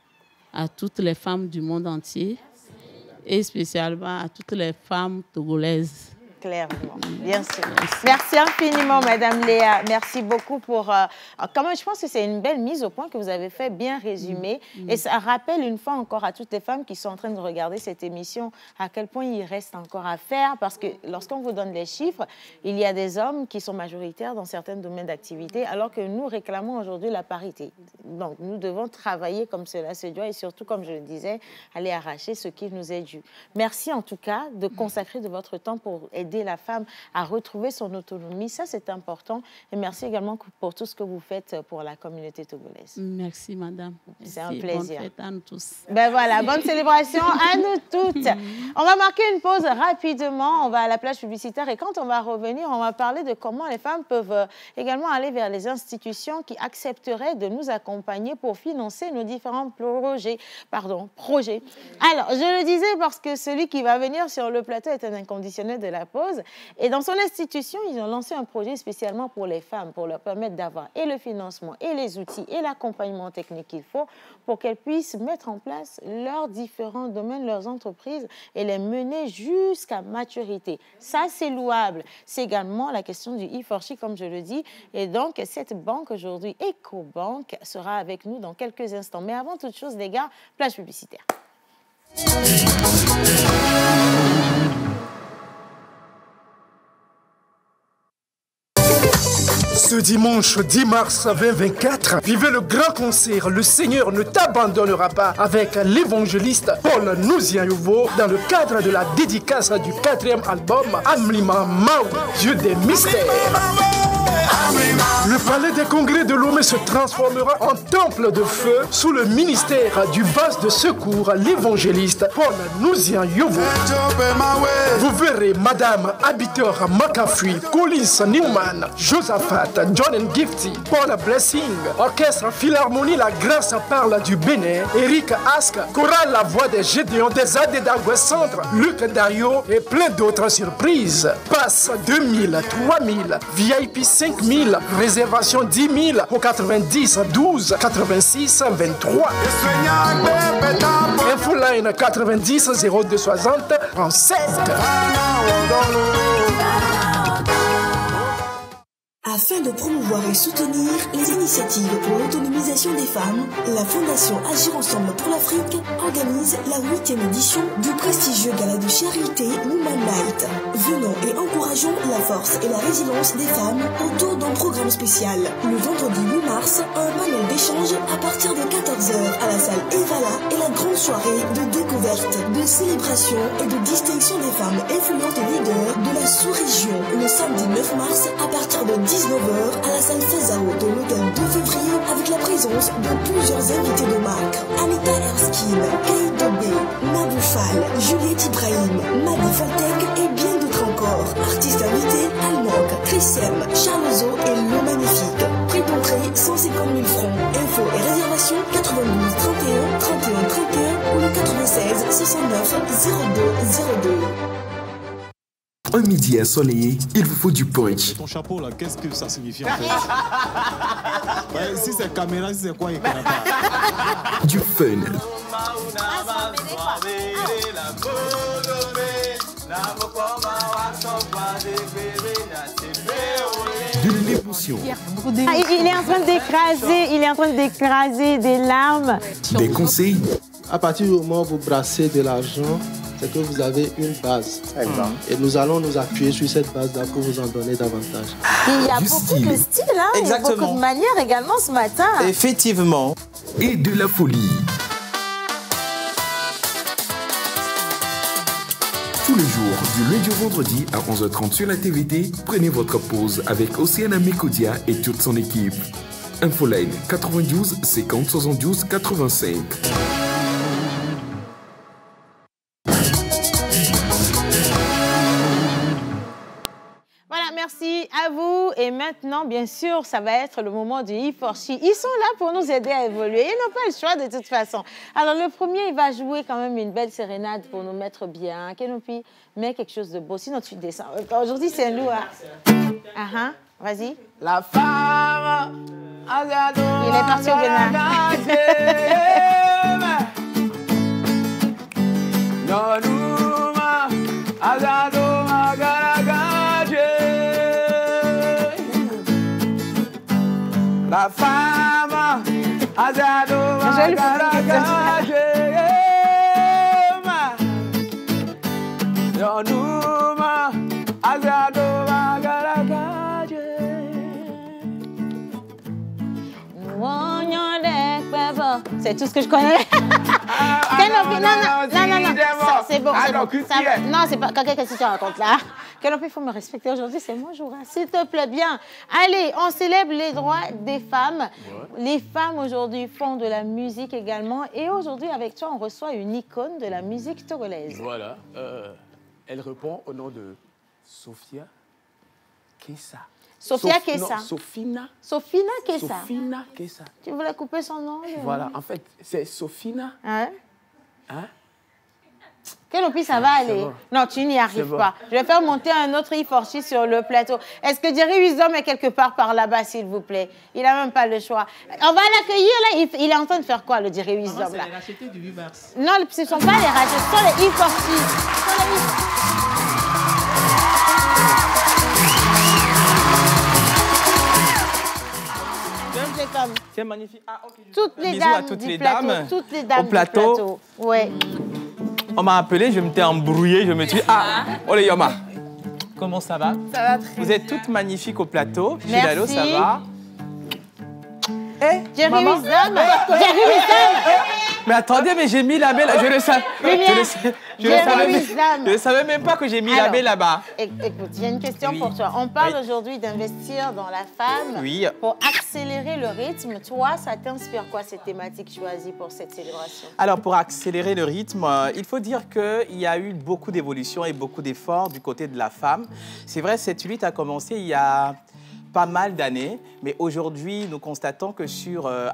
à toutes les femmes du monde entier et spécialement à toutes les femmes togolaises. Clairement, bien sûr. Merci infiniment, Madame Léa. Merci beaucoup pour... quand même, je pense que c'est une belle mise au point que vous avez fait, bien résumée. Et ça rappelle une fois encore à toutes les femmes qui sont en train de regarder cette émission à quel point il reste encore à faire. Parce que lorsqu'on vous donne les chiffres, il y a des hommes qui sont majoritaires dans certains domaines d'activité, alors que nous réclamons aujourd'hui la parité. Donc, nous devons travailler comme cela se doit et surtout, comme je le disais, aller arracher ce qui nous est dû. Merci en tout cas de consacrer de votre temps pour aider la femme à retrouver son autonomie. Ça, c'est important. Et merci également pour tout ce que vous faites pour la communauté togolaise. Merci, madame. C'est un plaisir. Bonne fête à nous tous. Ben voilà, bonne célébration à nous toutes. On va marquer une pause rapidement. On va à la plage publicitaire et quand on va revenir, on va parler de comment les femmes peuvent également aller vers les institutions qui accepteraient de nous accompagner pour financer nos différents projets. Alors, je le disais parce que celui qui va venir sur le plateau est un inconditionnel de la pause. Et dans son institution, ils ont lancé un projet spécialement pour les femmes, pour leur permettre d'avoir et le financement, et les outils, et l'accompagnement technique qu'il faut pour qu'elles puissent mettre en place leurs différents domaines, leurs entreprises, et les mener jusqu'à maturité. Ça, c'est louable. C'est également la question du e-forchi, comme je le dis. Et donc, cette banque aujourd'hui, EcoBank, sera avec nous dans quelques instants. Mais avant toute chose, les gars, plage publicitaire. Ce dimanche 10 mars 2024, vivez le grand concert « Le Seigneur ne t'abandonnera pas » avec l'évangéliste Paul Nouzian-Yovo dans le cadre de la dédicace du 4e album Amlima Maou, Dieu des mystères. Le palais des congrès de Lomé se transformera en temple de feu sous le ministère du base de secours, l'évangéliste Paul Nouzian-Yovo. Vous verrez Madame Habiteur Makafui, Collins Newman, Josaphat, John Gifty, Paul Blessing, Orchestre Philharmonie La Grâce parle du Bénin, Eric Ask, Chorale La Voix des Gédéons des Adédagoué Centre, Luc Dario et plein d'autres surprises. Passe 2000, 3000, VIP 5000 5 000. Réservation 10 000 au 90 12 86 23. Infoline 90 02 60 37. Afin de promouvoir et soutenir les initiatives pour l'autonomisation des femmes, la Fondation Agir Ensemble pour l'Afrique organise la 8e édition du prestigieux gala de charité Woman Night. Venons et encourageons la force et la résilience des femmes autour d'un programme spécial. Le vendredi 8 mars, un panel d'échange à partir de 14h à la salle Evala et la grande soirée de découverte, de célébration et de distinction des femmes influentes et leaders de la sous-région. Le samedi 9 mars, à partir de 19h à la salle Fezao de l'hôtel 2 février avec la présence de plusieurs invités de marque. Anita Erskine, Kate Dobé, Nabou Fall, Juliette Ibrahim, Madi Faltek et bien d'autres encore. Artistes invités, Almog, Trissem, Charlozo et Le Magnifique. Prix d'entrée 150 000 francs. Info et réservation 92 31 31 31 ou le 96 69 02 02. Un midi ensoleillé, il vous faut du punch. Ton chapeau là, qu'est-ce que ça signifie en fait? Si c'est caméra, si c'est quoi, il connaît pas. Du fun. De l'émotion. Il est en train d'écraser des larmes. Des conseils. À partir du moment où vous brassez de l'argent, c'est que vous avez une base. Et nous allons nous appuyer sur cette base-là pour vous en donner davantage. Il y a beaucoup de styles, hein. Il y a beaucoup de manières également ce matin. Effectivement. Et de la folie. Tous les jours, du lundi au vendredi à 11h30 sur la TVT, prenez votre pause avec Océane Amécodia et toute son équipe. Infoline 92 50 72 85. Merci à vous. Et maintenant, bien sûr, ça va être le moment du E4She. Ils sont là pour nous aider à évoluer. Ils n'ont pas le choix de toute façon. Alors, le premier, il va jouer quand même une belle sérénade pour nous mettre bien. Kenopi, mets quelque chose de beau. Sinon, tu descends. Aujourd'hui, c'est un loup. Vas-y. La femme. Il est parti au Ghana. La femme azado magaragaje Yonuma azado magaragaje C'est tout ce que je connais. Non, c'est bon. Non, c'est pas qu'est-ce que tu racontes là. Kenopi, il faut me respecter aujourd'hui, c'est mon jour. S'il te plaît, bien. Allez, on célèbre les droits des femmes. Les femmes aujourd'hui font de la musique également. Et aujourd'hui, avec toi, on reçoit une icône de la musique togolaise. Voilà. Elle répond au nom de Sophia Kessa. Sophia Kessa. Sofina. Sofina Kessa. Sofina Kessa. Tu voulais couper son nom? Voilà, en fait, c'est Sofina. Hein? Kenopi, ça va aller. Non, tu n'y arrives pas. Je vais faire monter un autre E4She sur le plateau. Est-ce que Jerry Wisdom est quelque part par là-bas, s'il vous plaît? Il n'a même pas le choix. On va l'accueillir là. Il est en train de faire quoi, le Jerry Wisdom là? C'est les rachetés du 8 mars. Non, ce ne sont pas les rachetés, ce sont les E4She. C'est magnifique. Toutes les dames du plateau. Toutes les dames du plateau. Ouais. On m'a appelé, je m'étais embrouillée, je me suis dit, Olé Yoma, comment ça va? Ça va très bien. Vous êtes toutes magnifiques au plateau. Merci. Chidalo, ça va? Jerry Wisdom. Jerry Wisdom. Mais attendez, mais j'ai mis la baie là. Je ne savais même pas que j'ai mis la baie là-bas. Écoute, j'ai une question pour toi. On parle aujourd'hui d'investir dans la femme pour accélérer le rythme. Toi, ça t'inspire quoi, cette thématique choisie pour cette célébration? Alors, pour accélérer le rythme, il faut dire qu'il y a eu beaucoup d'évolutions et beaucoup d'efforts du côté de la femme. C'est vrai, cette lutte a commencé il y a pas mal d'années, mais aujourd'hui, nous constatons que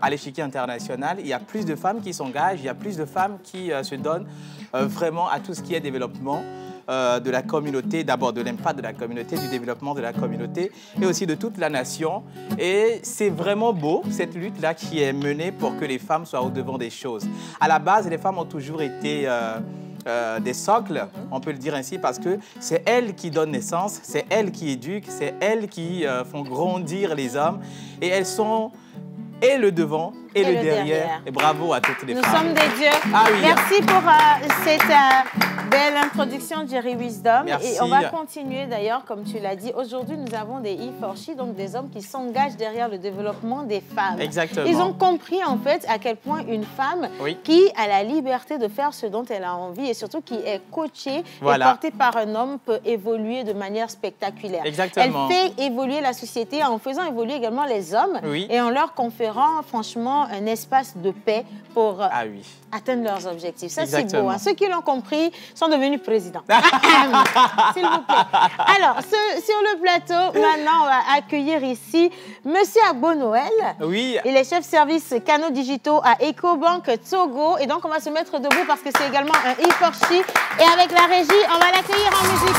à l'échiquier international, il y a plus de femmes qui s'engagent, il y a plus de femmes qui se donnent vraiment à tout ce qui est développement de la communauté, d'abord de l'impact de la communauté, du développement de la communauté et aussi de toute la nation. Et c'est vraiment beau, cette lutte-là qui est menée pour que les femmes soient au devant des choses. À la base, les femmes ont toujours été des socles, on peut le dire ainsi, parce que c'est elles qui donnent naissance, c'est elles qui éduquent, c'est elles qui font grandir les hommes. Et elles sont et le devant et le derrière. Et bravo à toutes les femmes. Nous sommes des dieux. Ah oui. Merci pour cette belle introduction, Jerry Wisdom. Merci. Et on va continuer d'ailleurs, comme tu l'as dit. Aujourd'hui, nous avons des E4She, donc des hommes qui s'engagent derrière le développement des femmes. Exactement. Ils ont compris en fait à quel point une femme qui a la liberté de faire ce dont elle a envie et surtout qui est coachée et portée par un homme peut évoluer de manière spectaculaire. Exactement. Elle fait évoluer la société en faisant évoluer également les hommes et en leur conférant franchement un espace de paix pour atteindre leurs objectifs. Ça, c'est beau. Hein. Ceux qui l'ont compris sont devenus présidents. S'il vous plaît. Alors, sur le plateau, maintenant, on va accueillir ici Monsieur Agbo Noël. Oui. Il est chef service canaux digitaux à Ecobank Togo. Et donc, on va se mettre debout parce que c'est également un E4She. Et avec la régie, on va l'accueillir en musique.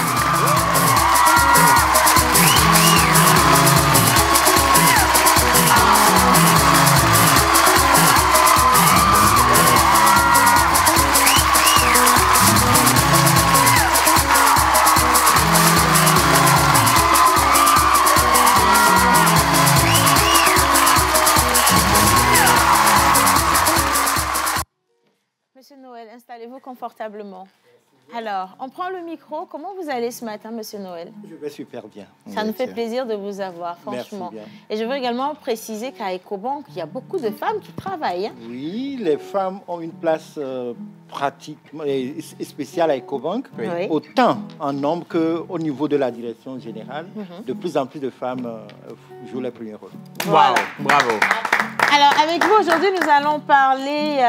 Monsieur Noël, installez-vous confortablement. Alors, on prend le micro. Comment vous allez ce matin, Monsieur Noël? Je vais super bien. Ça nous fait plaisir de vous avoir, franchement. Merci bien. Et je veux également préciser qu'à Ecobank, il y a beaucoup de femmes qui travaillent. Hein? Oui, les femmes ont une place pratique et spéciale à Ecobank, autant en nombre qu'au niveau de la direction générale. De plus en plus de femmes jouent les premiers rôles. Voilà. Wow, bravo. Alors, avec vous, aujourd'hui, nous allons parler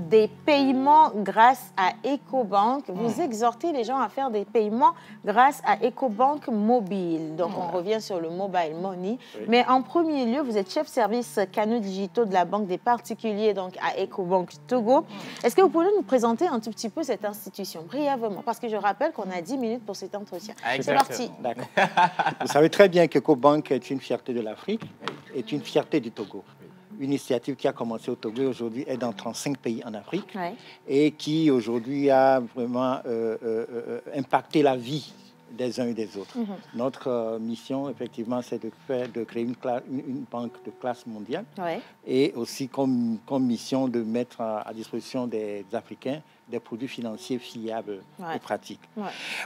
des paiements grâce à Ecobank. Vous exhortez les gens à faire des paiements grâce à Ecobank Mobile. Donc, on revient sur le mobile money. Mais en premier lieu, vous êtes chef service canaux digitaux de la Banque des particuliers, donc à Ecobank Togo. Est-ce que vous pouvez nous présenter un tout petit peu cette institution, brièvement? Parce que je rappelle qu'on a 10 minutes pour cet entretien. C'est parti. D'accord. Vous savez très bien qu'Ecobank est une fierté de l'Afrique, est une fierté du Togo. Une initiative qui a commencé au Togo, aujourd'hui est dans 35 pays en Afrique et qui aujourd'hui a vraiment impacté la vie des uns et des autres. Notre mission, effectivement, c'est de créer une banque de classe mondiale et aussi comme mission de mettre à disposition des Africains des produits financiers fiables et pratiques.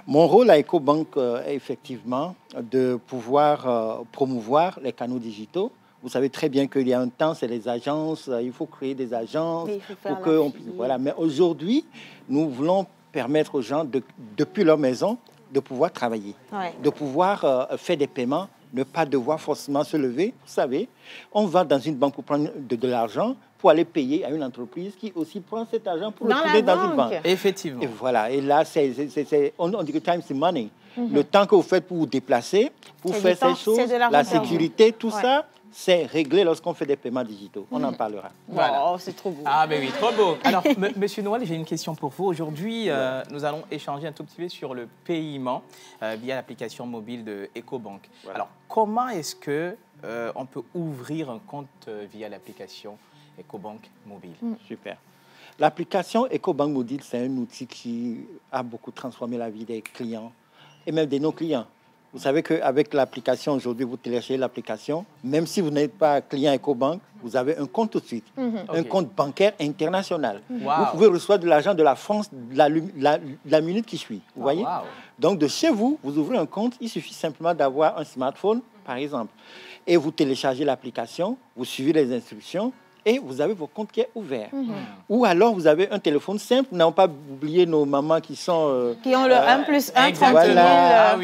Mon rôle à Ecobank est effectivement de pouvoir promouvoir les canaux digitaux. Vous savez très bien qu'il y a un temps, c'est les agences, il faut créer des agences pour qu'on puisse... Voilà. Mais aujourd'hui, nous voulons permettre aux gens, depuis leur maison, de pouvoir travailler, de pouvoir faire des paiements, ne pas devoir forcément se lever. Vous savez, on va dans une banque pour prendre de l'argent, pour aller payer à une entreprise qui aussi prend cet argent pour le trouver dans une banque. Effectivement. Et voilà. Et là, on dit que time is money. Le temps que vous faites pour vous déplacer, pour faire ces choses, la sécurité, tout ça, c'est réglé lorsqu'on fait des paiements digitaux. On en parlera. Voilà. Oh, c'est trop beau. Ah, ben oui, trop beau. Alors, Monsieur Noël, j'ai une question pour vous. Aujourd'hui, nous allons échanger un tout petit peu sur le paiement via l'application mobile de Ecobank. Alors, comment est-ce qu'on peut ouvrir un compte via l'application Ecobank mobile? Super. L'application Ecobank mobile, c'est un outil qui a beaucoup transformé la vie des clients et même de nos clients. Vous savez qu'avec l'application, aujourd'hui, vous téléchargez l'application. Même si vous n'êtes pas client Ecobank, vous avez un compte tout de suite. Un compte bancaire international. Vous pouvez recevoir de l'argent de la France la minute qui suit. Vous voyez? Donc, de chez vous, vous ouvrez un compte. Il suffit simplement d'avoir un smartphone, par exemple. Et vous téléchargez l'application, vous suivez les instructions et vous avez votre compte qui est ouvert. Ou alors, vous avez un téléphone simple. Nous n'avons pas oublié nos mamans qui sont... qui ont le 1 plus 1, 30 000. Voilà.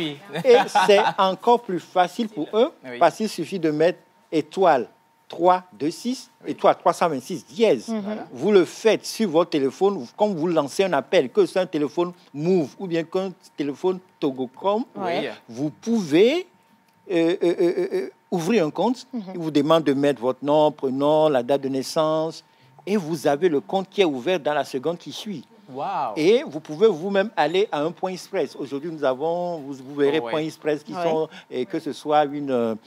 Et c'est encore plus facile pour eux parce qu'il suffit de mettre étoile 326, étoile 326 dièse. Vous le faites sur votre téléphone, comme vous lancez un appel, que c'est un téléphone Move ou bien qu'un téléphone Togocom, vous pouvez... ouvrir un compte, il vous demande de mettre votre nom, prénom, la date de naissance, et vous avez le compte qui est ouvert dans la seconde qui suit. Wow. Et vous pouvez vous-même aller à un point express. Aujourd'hui, vous verrez points express qui sont, et que ce soit une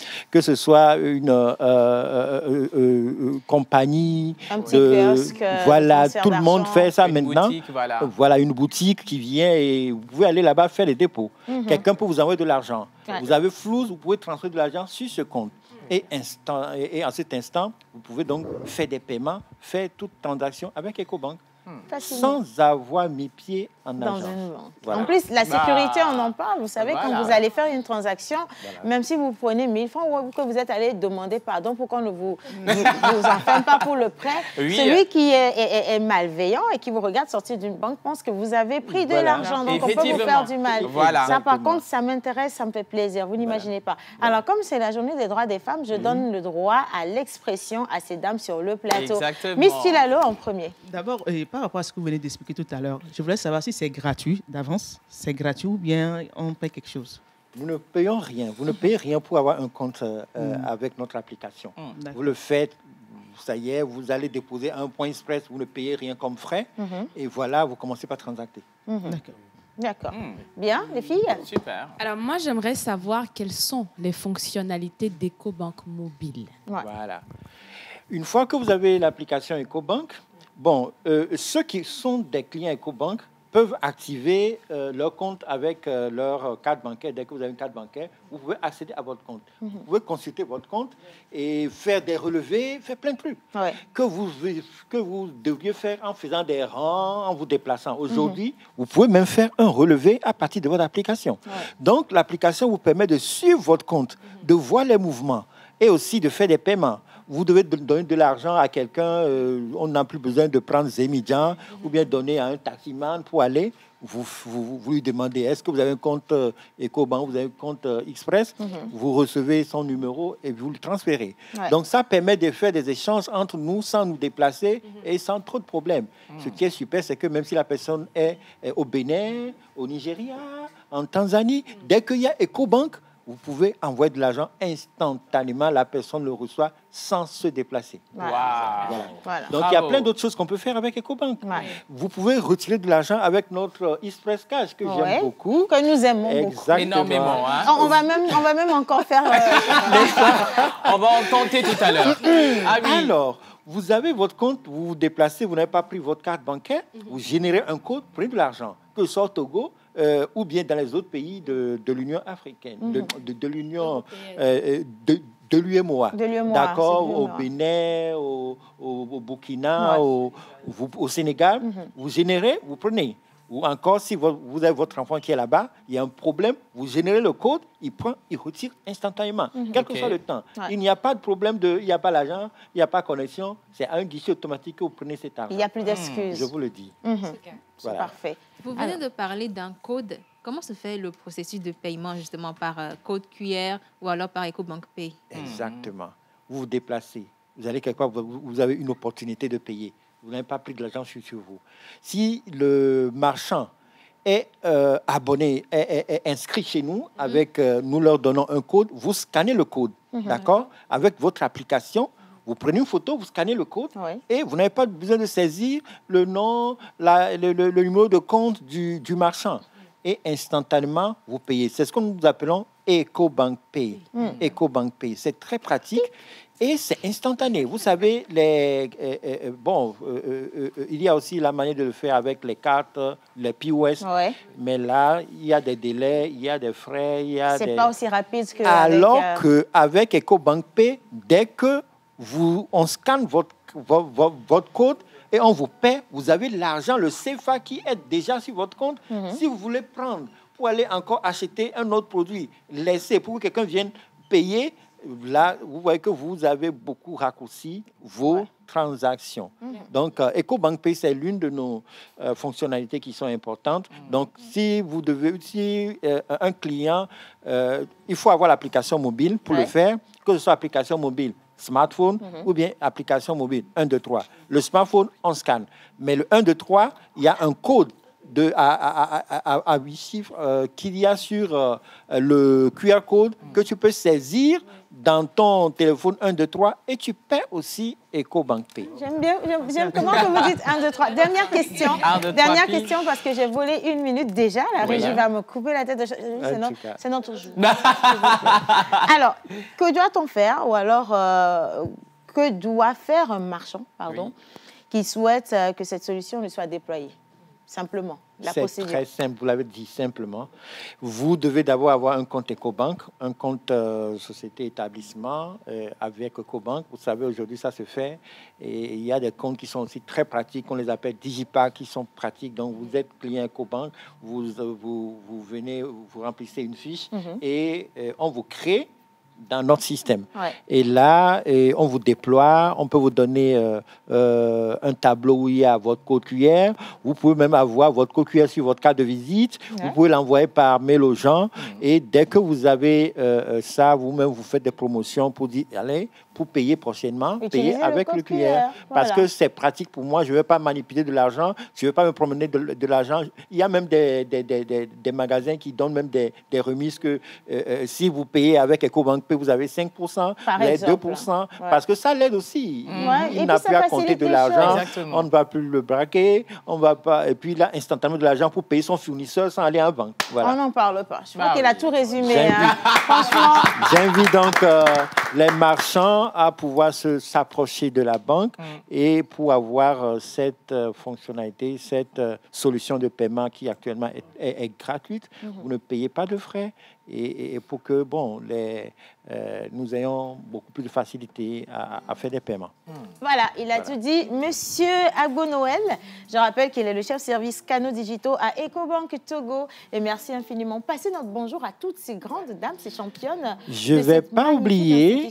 compagnie, un petit kiosque, voilà, tout le monde fait ça maintenant. Boutique, voilà, une boutique qui vient et vous pouvez aller là-bas faire les dépôts. Quelqu'un peut vous envoyer de l'argent. Vous avez flou, vous pouvez transférer de l'argent sur ce compte. Et en cet instant, vous pouvez donc faire des paiements, faire toute transaction avec EcoBank. Sans avoir mis pied en argent. Voilà. En plus, la sécurité, on en parle. Vous savez, quand vous allez faire une transaction, même si vous prenez 1000 francs ou que vous êtes allé demander pardon pour qu'on ne vous enferme pas pour le prêt, celui qui est malveillant et qui vous regarde sortir d'une banque pense que vous avez pris de l'argent. Donc, on peut vous faire du mal. Ça, par contre, ça m'intéresse, ça me fait plaisir. Vous n'imaginez pas. Alors, comme c'est la journée des droits des femmes, je donne le droit à l'expression à ces dames sur le plateau. Exactement. Miss Tilalo en premier. D'abord, par rapport à ce que vous venez d'expliquer tout à l'heure, je voulais savoir si c'est gratuit d'avance, c'est gratuit ou bien on paie quelque chose. Nous ne payons rien. Vous ne payez rien pour avoir un compte avec notre application. Vous le faites, ça y est, vous allez déposer un point express, vous ne payez rien comme frais, et voilà, vous commencez par transacter. D'accord. Bien, les filles? Super. Alors, moi, j'aimerais savoir quelles sont les fonctionnalités d'EcoBank Mobile. Voilà. Une fois que vous avez l'application EcoBank, ceux qui sont des clients EcoBank peuvent activer leur compte avec leur carte bancaire. Dès que vous avez une carte bancaire, vous pouvez accéder à votre compte. Vous pouvez consulter votre compte et faire des relevés, faire plein de trucs que vous devriez faire en faisant des rangs, en vous déplaçant. Aujourd'hui, vous pouvez même faire un relevé à partir de votre application. Donc, l'application vous permet de suivre votre compte, de voir les mouvements et aussi de faire des paiements. Vous devez donner de l'argent à quelqu'un, on n'a plus besoin de prendre Zemidian ou bien donner à un taximan pour aller. Vous lui demandez, est-ce que vous avez un compte EcoBank, vous avez un compte Express, vous recevez son numéro et vous le transférez. Donc ça permet de faire des échanges entre nous sans nous déplacer et sans trop de problèmes. Ce qui est super, c'est que même si la personne est au Bénin, au Nigeria, en Tanzanie, dès qu'il y a EcoBank, vous pouvez envoyer de l'argent instantanément, la personne le reçoit sans se déplacer. Voilà. Donc, il y a plein d'autres choses qu'on peut faire avec EcoBank. Vous pouvez retirer de l'argent avec notre Express Cash, que j'aime beaucoup. Que nous aimons beaucoup. Énormément. Hein? On va même encore faire... On va en tenter tout à l'heure. Alors, vous avez votre compte, vous vous déplacez, vous n'avez pas pris votre carte bancaire, vous générez un code, prenez de l'argent, que ce soit au Togo, ou bien dans les autres pays de l'Union africaine, de l'Union, de l'UEMOA. D'accord, au Bénin, au Burkina, au Sénégal. Vous générez, vous prenez. Ou encore, si vous avez votre enfant qui est là-bas, il y a un problème, vous générez le code, il prend, il retire instantanément, quel que soit le temps. Il n'y a pas de problème, il n'y a pas l'argent, il n'y a pas de connexion, c'est un guichet automatique que vous prenez cet argent. Il n'y a plus d'excuses. Je vous le dis. C'est parfait. Vous venez de parler d'un code. Comment se fait le processus de paiement, justement, par code QR ou alors par EcoBank Pay? Exactement. Vous vous déplacez, vous allez quelque part, vous avez une opportunité de payer. Vous n'avez pas pris de l'argent sur vous. Si le marchand est abonné, est inscrit chez nous, avec, nous leur donnons un code, vous scannez le code, d'accord? Avec votre application, vous prenez une photo, vous scannez le code et vous n'avez pas besoin de saisir le nom, le numéro de compte du marchand. Et instantanément, vous payez. C'est ce que nous appelons EcoBank Pay. EcoBank Pay. C'est très pratique. Et c'est instantané. Vous savez, il y a aussi la manière de le faire avec les cartes, les POS. Mais là, il y a des délais, il y a des frais, il y a c'est pas aussi rapide que... Alors qu'avec EcoBank Pay, dès que on scanne votre code et on vous paie, vous avez l'argent, le CFA qui est déjà sur votre compte. Si vous voulez prendre pour aller encore acheter un autre produit, laissez pour que quelqu'un vienne payer, là, vous voyez que vous avez beaucoup raccourci vos transactions. Donc, EcoBank Pay, c'est l'une de nos fonctionnalités qui sont importantes. Donc, si un client, il faut avoir l'application mobile pour le faire, que ce soit application mobile smartphone ou bien application mobile 1, 2, 3. Le smartphone, on scanne. Mais le 1, 2, 3, il y a un code à 8 chiffres qu'il y a sur le QR code que tu peux saisir dans ton téléphone 1, 2, 3 et tu paies aussi EcoBank Pay. J'aime bien comment vous dites 1, 2, 3. Dernière question. Dernière question parce que j'ai volé 1 minute déjà. La régie va me couper la tête. C'est notre jour. Alors, que doit-on faire ou alors que doit faire un marchand qui souhaite que cette solution lui soit déployée? Simplement, la procédure. C'est très simple, vous l'avez dit simplement. Vous devez d'abord avoir un compte EcoBank, un compte société-établissement avec EcoBank. Vous savez, aujourd'hui, ça se fait. Et il y a des comptes qui sont aussi très pratiques, on les appelle Digipack, qui sont pratiques. Donc, vous êtes client EcoBank, vous venez, vous remplissez une fiche et on vous crée dans notre système. Ouais. Et là, on vous déploie, on peut vous donner un tableau où il y a votre code QR. Vous pouvez même avoir votre code QR sur votre carte de visite. Ouais. Vous pouvez l'envoyer par mail aux gens. Et dès que vous avez ça, vous-même, vous faites des promotions pour dire, allez, pour payer prochainement, payer avec le QR. Voilà. Parce que c'est pratique pour moi. Je ne vais pas manipuler de l'argent. Je ne vais pas me promener de l'argent. Il y a même des magasins qui donnent même des remises que si vous payez avec EcoBank, vous avez 5%, vous avez 2%, ouais. Parce que ça l'aide aussi. Il n'a plus à compter de l'argent, on ne va plus le braquer, on va pas, et puis là, instantanément de l'argent pour payer son fournisseur sans aller en banque. Voilà. On n'en parle pas. Je crois qu'il a tout résumé. Franchement. J'invite donc les marchands à pouvoir s'approcher de la banque et pour avoir cette fonctionnalité, cette solution de paiement qui actuellement est gratuite. Vous ne payez pas de frais. Et pour que nous ayons beaucoup plus de facilité à faire des paiements. Voilà, il a tout dit. Monsieur Agbo Noël, je rappelle qu'il est le chef service canaux digitaux à EcoBank Togo. Et merci infiniment. Passez notre bonjour à toutes ces grandes dames, ces championnes. Je ne vais pas oublier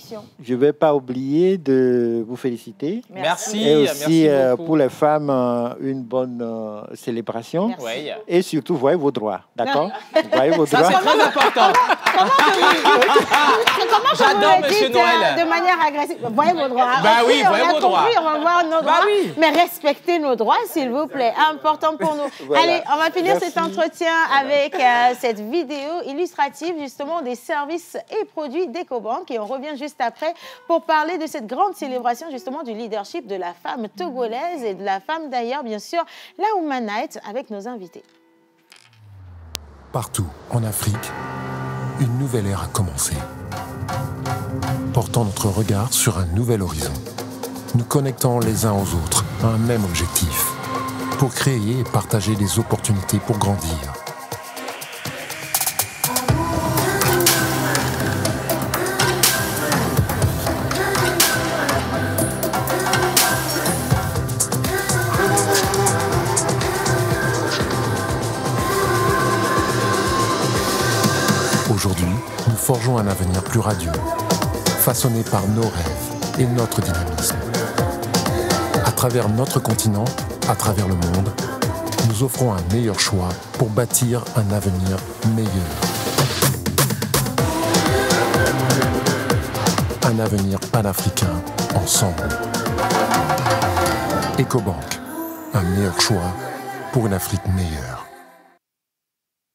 de vous féliciter. Merci. Et aussi merci pour les femmes, une bonne célébration. Merci. Et surtout, voyez vos droits. D'accord? Voyez vos droits. Ça, c'est très important. Comment j'adore Monsieur Noël. De manière agressive. Voyez vos droits. Bah oui, voyez vos droits. On va voir nos droits. Oui. Mais respectez nos droits, s'il vous plaît. Important pour nous. Voilà. Allez, on va finir cet entretien avec cette vidéo illustrative, justement, des services et produits d'EcoBank. Et on revient juste après pour parler de cette grande célébration, justement, du leadership de la femme togolaise et de la femme d'ailleurs, bien sûr, la Woman Night, avec nos invités. Partout en Afrique, une nouvelle ère a commencé. Portant notre regard sur un nouvel horizon, nous connectant les uns aux autres à un même objectif, pour créer et partager des opportunités pour grandir. Aujourd'hui, nous forgeons un avenir plus radieux, façonné par nos rêves et notre dynamisme. À travers notre continent, à travers le monde, nous offrons un meilleur choix pour bâtir un avenir meilleur. Un avenir panafricain ensemble. EcoBank, un meilleur choix pour une Afrique meilleure.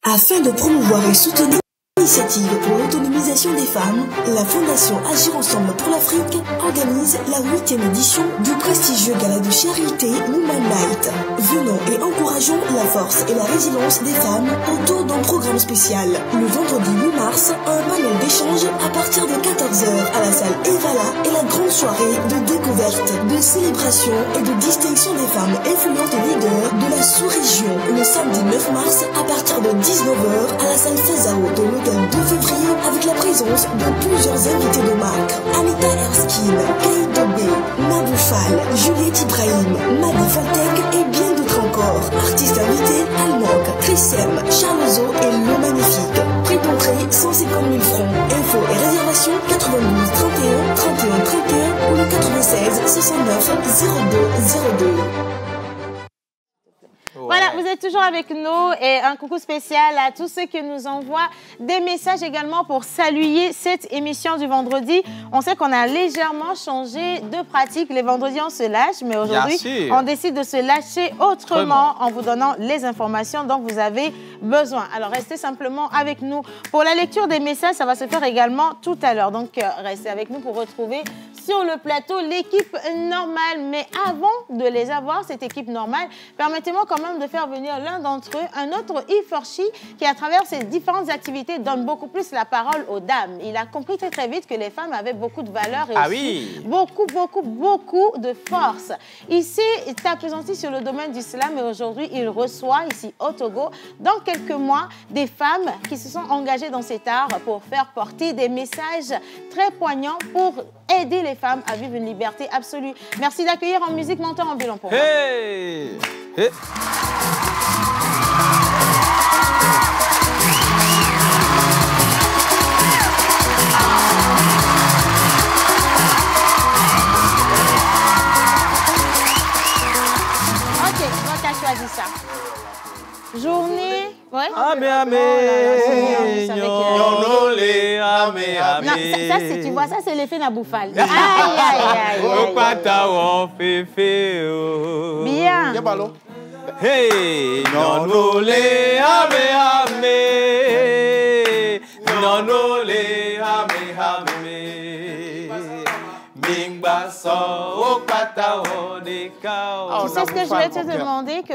Afin de promouvoir et soutenir l'initiative pour l'autonomisation des femmes, la Fondation Agir Ensemble pour l'Afrique organise la 8e édition du prestigieux gala de charité Woman Night. Venons et encourageons la force et la résilience des femmes autour d'un programme spécial. Le vendredi 8 mars, un panel d'échange à partir de 14h à la salle Evala et la grande soirée de découverte, de célébration et de distinction des femmes influentes et leaders de la sous-région. Le samedi 9 mars, à partir de 19h à la salle Fezao de l'hôtel 2 février avec la présence de plusieurs invités de marque. Anita Erskine, Kay Dobé, Mabou Fall, Juliette Ibrahim, Madi Faltek et bien d'autres encore. Artistes invités, Almog, Trissem, Charlezo et Le Magnifique. Prix d'entrée 150 000 francs. Info et réservation 92 31 31 31 ou le 96 69 02 02. Voilà, vous êtes toujours avec nous et un coucou spécial à tous ceux qui nous envoient des messages également pour saluer cette émission du vendredi. On sait qu'on a légèrement changé de pratique. Les vendredis, on se lâche, mais aujourd'hui, on décide de se lâcher autrement en vous donnant les informations dont vous avez besoin. Alors, restez simplement avec nous. Pour la lecture des messages, ça va se faire également tout à l'heure. Donc, restez avec nous pour retrouver sur le plateau l'équipe normale. Mais avant de les avoir, cette équipe normale, permettez-moi quand même de faire venir l'un d'entre eux, un autre Iforchi, qui à travers ses différentes activités donne beaucoup plus la parole aux dames. Il a compris très très vite que les femmes avaient beaucoup de valeur et aussi beaucoup de force. Il s'est appesanti sur le domaine du slam et aujourd'hui, il reçoit ici au Togo, dans quelques mois, des femmes qui se sont engagées dans cet art pour faire porter des messages très poignants pour aider les femmes à vivre une liberté absolue. Merci d'accueillir en musique Menteur Ambulant pour moi. Hey! Hey! Ok, donc tu as choisi ça. Journée... Ouais. Amé, non, ça c'est, tu vois, ça c'est l'effet Naboufal. Aïe, aïe, aïe. Bien. Hey, nonole, amé, nonole, amé. Tu sais ce que je vais te demander, je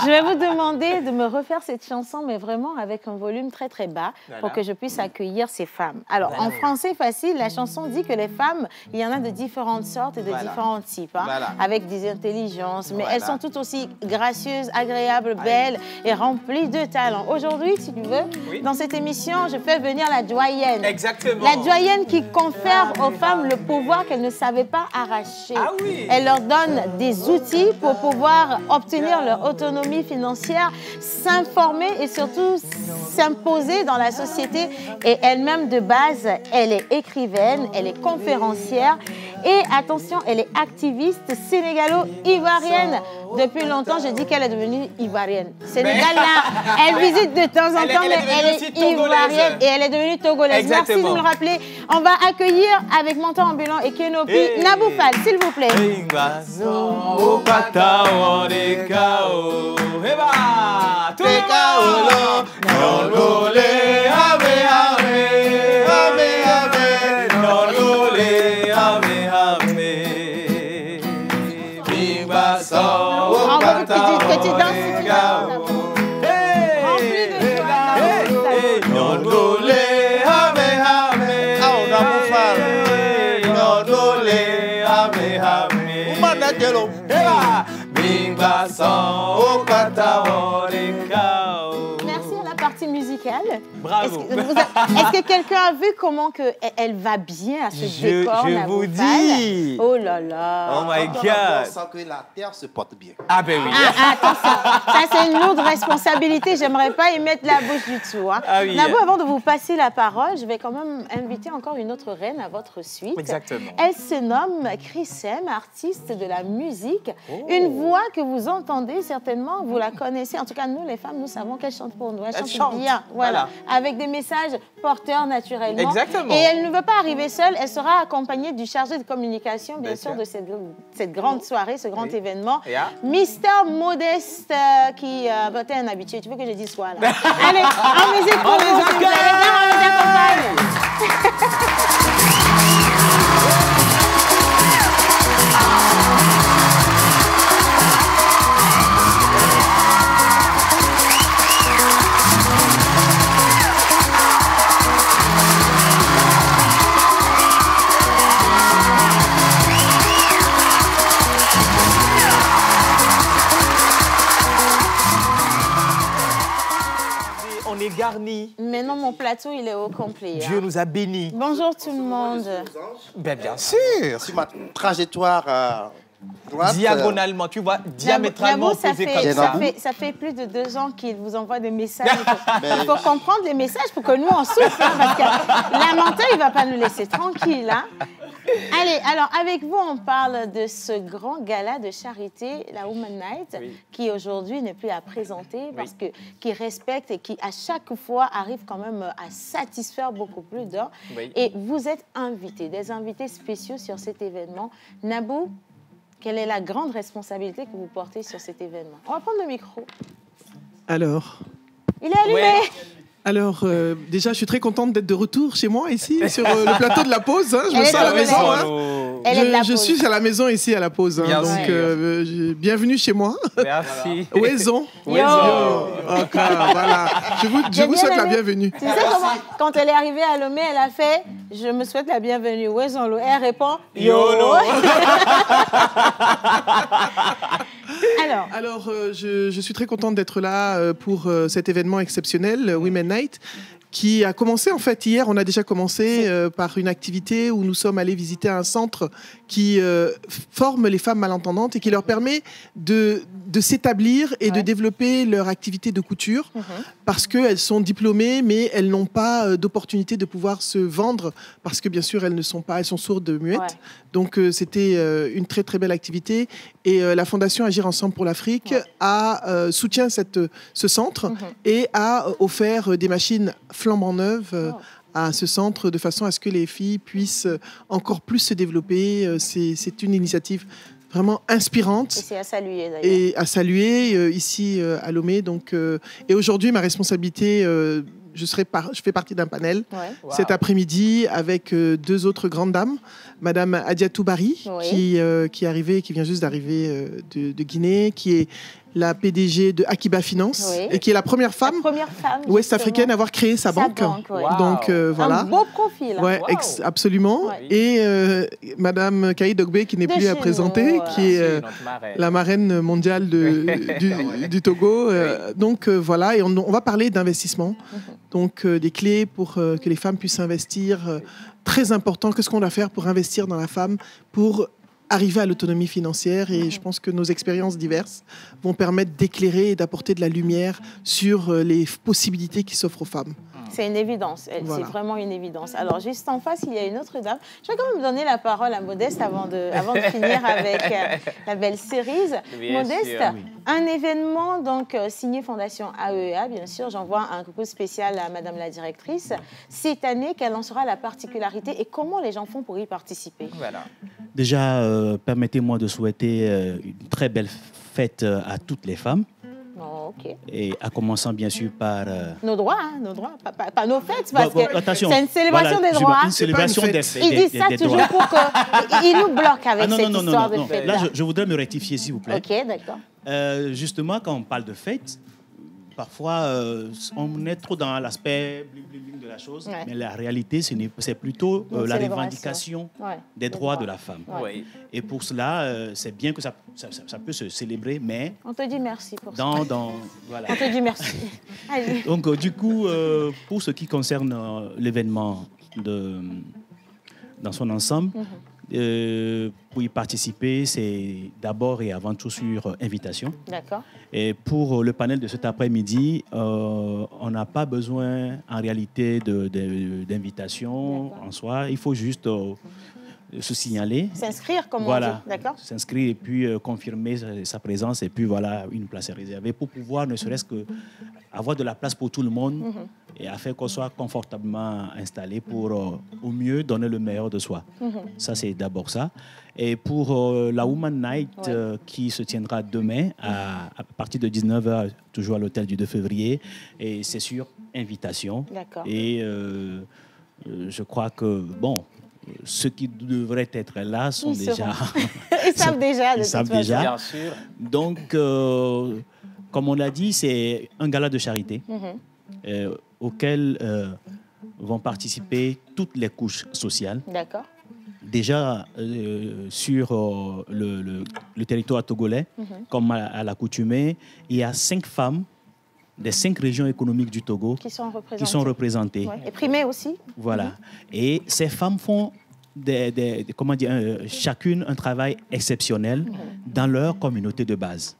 vais vous demander de me refaire cette chanson, mais vraiment avec un volume très très bas, pour que je puisse accueillir ces femmes. Alors, en français facile, la chanson dit que les femmes, il y en a de différentes sortes et de différents types, hein, avec des intelligences, mais elles sont toutes aussi gracieuses, agréables, belles et remplies de talent. Aujourd'hui, si tu veux, dans cette émission, je fais venir la doyenne. Exactement. La doyenne qui confère aux femmes le pouvoir qu'elles ne savaient pas arracher. Ah oui. Elle leur donne des outils pour pouvoir obtenir leur autonomie financière, s'informer et surtout s'imposer dans la société. Et elle-même, de base, elle est écrivaine, elle est conférencière et, attention, elle est activiste sénégalo-ivoirienne. Depuis longtemps, je dis qu'elle est devenue ivoirienne. Sénégal, là, elle visite de temps en temps, mais elle est ivoirienne et elle est devenue togolaise. Exactement. Merci de me le rappeler. On va accueillir avec Menteur Ambulant et Kenopi Naboufal, s'il vous plaît. Que tu danses. Merci à la partie musicale. Bravo. Est-ce que quelqu'un a vu comment elle va bien à ce décor? Je vous dis. Oh là là. Oh my God. On sent que la terre se porte bien. Ah ben oui. Attention, ça c'est une lourde responsabilité. J'aimerais pas y mettre la bouche du tout. Hein. Ah oui. Nabou, avant de vous passer la parole, je vais quand même inviter encore une autre reine à votre suite. Exactement. Elle se nomme Chrisem, artiste de la musique. Une voix que vous entendez certainement, vous la connaissez. En tout cas, nous les femmes, nous savons qu'elle chante pour nous. Elle chante bien, voilà, avec des messages porteurs naturellement. Exactement. Et elle ne veut pas arriver seule. Elle sera accompagnée du chargé de communication, bien sûr, de cette grande soirée, ce grand événement. Mister Modeste, qui t'es un habitué. Tu veux que je dise quoi là? Allez, en musique pour vous, si vous allez bien, on les accompagne. On est garni. Mais non, mon plateau, il est au complet. Dieu nous a bénis. Bonjour tout le monde. Ben, bien sûr. Sur ma trajectoire droite, diagonalement, tu vois, diamétralement opposé comme ça. Ça fait plus de 2 ans qu'il vous envoie des messages. Il faut comprendre les messages pour que nous, on souffre. Hein, parce que la menteur, il ne va pas nous laisser tranquille. Hein. Allez, alors avec vous, on parle de ce grand gala de charité, la Women's Night, qui aujourd'hui n'est plus à présenter parce que qui respecte et qui à chaque fois arrive quand même à satisfaire beaucoup plus d'hommes. Et vous êtes invités, des invités spéciaux sur cet événement. Nabou, quelle est la grande responsabilité que vous portez sur cet événement? On va prendre le micro. Alors, il est allumé. Alors, déjà, je suis très contente d'être de retour chez moi, ici, sur le plateau de la pause. Hein. Je me sens à la maison. Hein. Je suis à la maison, ici, à la pause. Hein. Donc, bienvenue chez moi. Merci. Ouezon. Okay, voilà. Je vous souhaite la bienvenue. Tu sais comment, quand elle est arrivée à Lomé, elle a fait « Je me souhaite la bienvenue ». Ouezon, elle répond « YOLO ». Alors, je suis très contente d'être là pour cet événement exceptionnel, Women's Night, qui a commencé en fait hier. On a déjà commencé par une activité où nous sommes allés visiter un centre qui forme les femmes malentendantes et qui leur permet de s'établir et de développer leur activité de couture parce qu'elles sont diplômées mais elles n'ont pas d'opportunité de pouvoir se vendre parce que bien sûr elles sont sourdes muettes. Donc c'était une très très belle activité et la Fondation Agir Ensemble pour l'Afrique soutient ce centre et a offert des machines flambant neuves à ce centre de façon à ce que les filles puissent encore plus se développer. C'est une initiative vraiment inspirante. Et c'est à saluer d'ailleurs. Et à saluer ici à Lomé. Donc, et aujourd'hui, ma responsabilité, je fais partie d'un panel cet après-midi avec deux autres grandes dames. Madame Adiatou Bari, qui vient juste d'arriver de Guinée, qui est la PDG de Akiba Finance et qui est la première femme ouest-africaine à avoir créé sa banque. Donc voilà. Un beau profil. Absolument. Et Madame Kaï Dogbe, qui n'est plus à présenter, qui est la marraine mondiale du Togo. Donc voilà, et on va parler d'investissement. Donc des clés pour que les femmes puissent investir. Très important, qu'est-ce qu'on doit faire pour investir dans la femme, pour arriver à l'autonomie financière. Et je pense que nos expériences diverses vont permettre d'éclairer et d'apporter de la lumière sur les possibilités qui s'offrent aux femmes. C'est une évidence, c'est vraiment une évidence. Alors, juste en face, il y a une autre dame. Je vais quand même donner la parole à Modeste avant de finir avec la belle cerise. Modeste, un événement donc signé Fondation AEA, bien sûr. J'envoie un coucou spécial à Madame la directrice. Cette année, quelle en sera la particularité et comment les gens font pour y participer? Déjà, permettez-moi de souhaiter une très belle fête à toutes les femmes. Et en commençant bien sûr par... Nos droits, pas nos fêtes, parce que c'est une célébration des droits. Une célébration des fêtes. Il dit ça toujours pour qu'il nous bloque avec cette histoire de fête. Là, je voudrais me rectifier, s'il vous plaît. Ok, d'accord. Justement, quand on parle de fête, parfois, on est trop dans l'aspect bling de la chose, mais la réalité, c'est plutôt la revendication des droits de la femme. Et pour cela, c'est bien que ça peut se célébrer, mais... On te dit merci pour ça. Voilà. On te dit merci. Allez. Donc, du coup, pour ce qui concerne l'événement dans son ensemble, pour y participer, c'est d'abord et avant tout sur invitation. D'accord. Et pour le panel de cet après-midi, on n'a pas besoin en réalité d'invitation en soi. Il faut juste se signaler. S'inscrire, comme on dit. D'accord. S'inscrire et puis confirmer sa présence. Et puis voilà, une place est réservée pour pouvoir ne serait-ce que avoir de la place pour tout le monde et afin qu'on soit confortablement installé pour au mieux donner le meilleur de soi. Ça, c'est d'abord ça. Et pour la Women's Night qui se tiendra demain à partir de 19h, toujours à l'hôtel du 2 février, et c'est sur invitation. D'accord. Et je crois que, bon, ceux qui devraient être là sont déjà... Ils savent déjà. Ils savent déjà. Bien sûr. Donc, comme on l'a dit, c'est un gala de charité auquel vont participer toutes les couches sociales. D'accord. Déjà, sur le territoire togolais, comme à l'accoutumée, il y a 5 femmes des 5 régions économiques du Togo qui sont représentées. Et primées aussi. Voilà. Et ces femmes font chacune un travail exceptionnel dans leur communauté de base.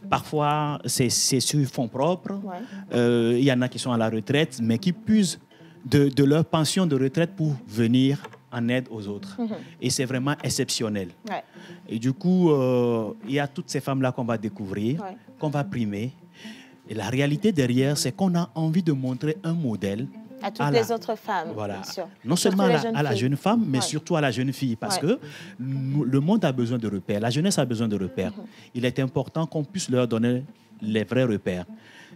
Parfois, c'est sur fonds propres. Il y en a qui sont à la retraite, mais qui puisent de leur pension de retraite pour venir en aide aux autres. Et c'est vraiment exceptionnel. Ouais. Et du coup, il y a toutes ces femmes-là qu'on va découvrir, qu'on va primer. Et la réalité derrière, c'est qu'on a envie de montrer un modèle à toutes les autres femmes, voilà. bien sûr. Non seulement à la jeune femme, mais ouais. surtout à la jeune fille, parce que le monde a besoin de repères, la jeunesse a besoin de repères. Il est important qu'on puisse leur donner les vrais repères.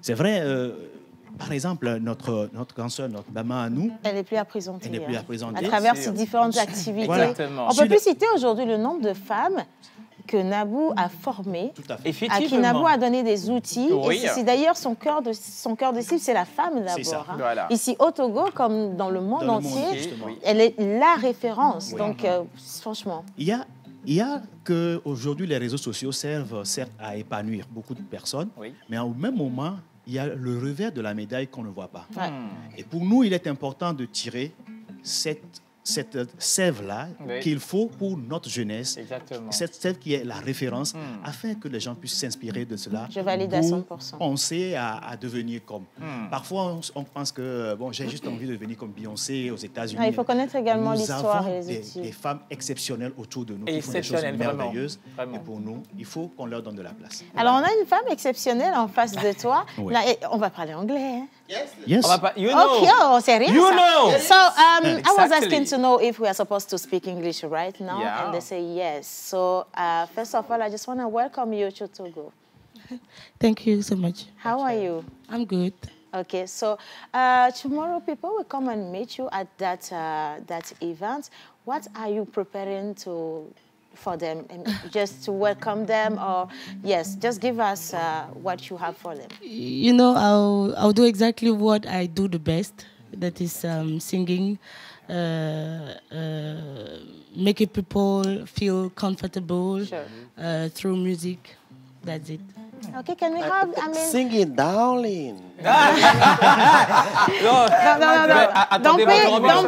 C'est vrai, par exemple, notre grande soeur, notre maman à nous, elle n'est plus à présenter. Elle n'est plus à présenter. À travers ces différentes activités. Voilà. On peut plus citer aujourd'hui le nombre de femmes que Nabou a formé, à qui Nabou a donné des outils. Oui. Et c'est d'ailleurs son cœur de cible, c'est la femme d'abord. Hein. Voilà. Ici au Togo, comme dans le monde entier, elle est la référence. Oui. Donc, franchement. Il y a qu'aujourd'hui, les réseaux sociaux servent certes à épanouir beaucoup de personnes, mais au même moment, il y a le revers de la médaille qu'on ne voit pas. Et pour nous, il est important de tirer cette sève-là qu'il faut pour notre jeunesse. Exactement. Cette sève qui est la référence, afin que les gens puissent s'inspirer de cela. Je valide à 100%. Penser à devenir comme. Parfois, on pense que j'ai juste envie de devenir comme Beyoncé aux États-Unis. Il faut connaître également l'histoire et les outils. Des femmes exceptionnelles autour de nous qui font des choses merveilleuses. Vraiment. Et pour nous, il faut qu'on leur donne de la place. Alors, on a une femme exceptionnelle en face de toi. Là, on va parler anglais. Hein? Yes. You know. Okay, oh, serious? You know. So, I was asking to know if we are supposed to speak English right now, and they say yes. So, first of all, I just want to welcome you to Togo. Thank you so much. How are you? I'm good. Okay, so tomorrow people will come and meet you at that event. What are you preparing for them, and just to welcome them, or yes, just give us what you have for them. You know, I'll do exactly what I do the best. That is singing, making people feel comfortable through music. That's it. Okay, can we have, Sing it, darling. No. Don't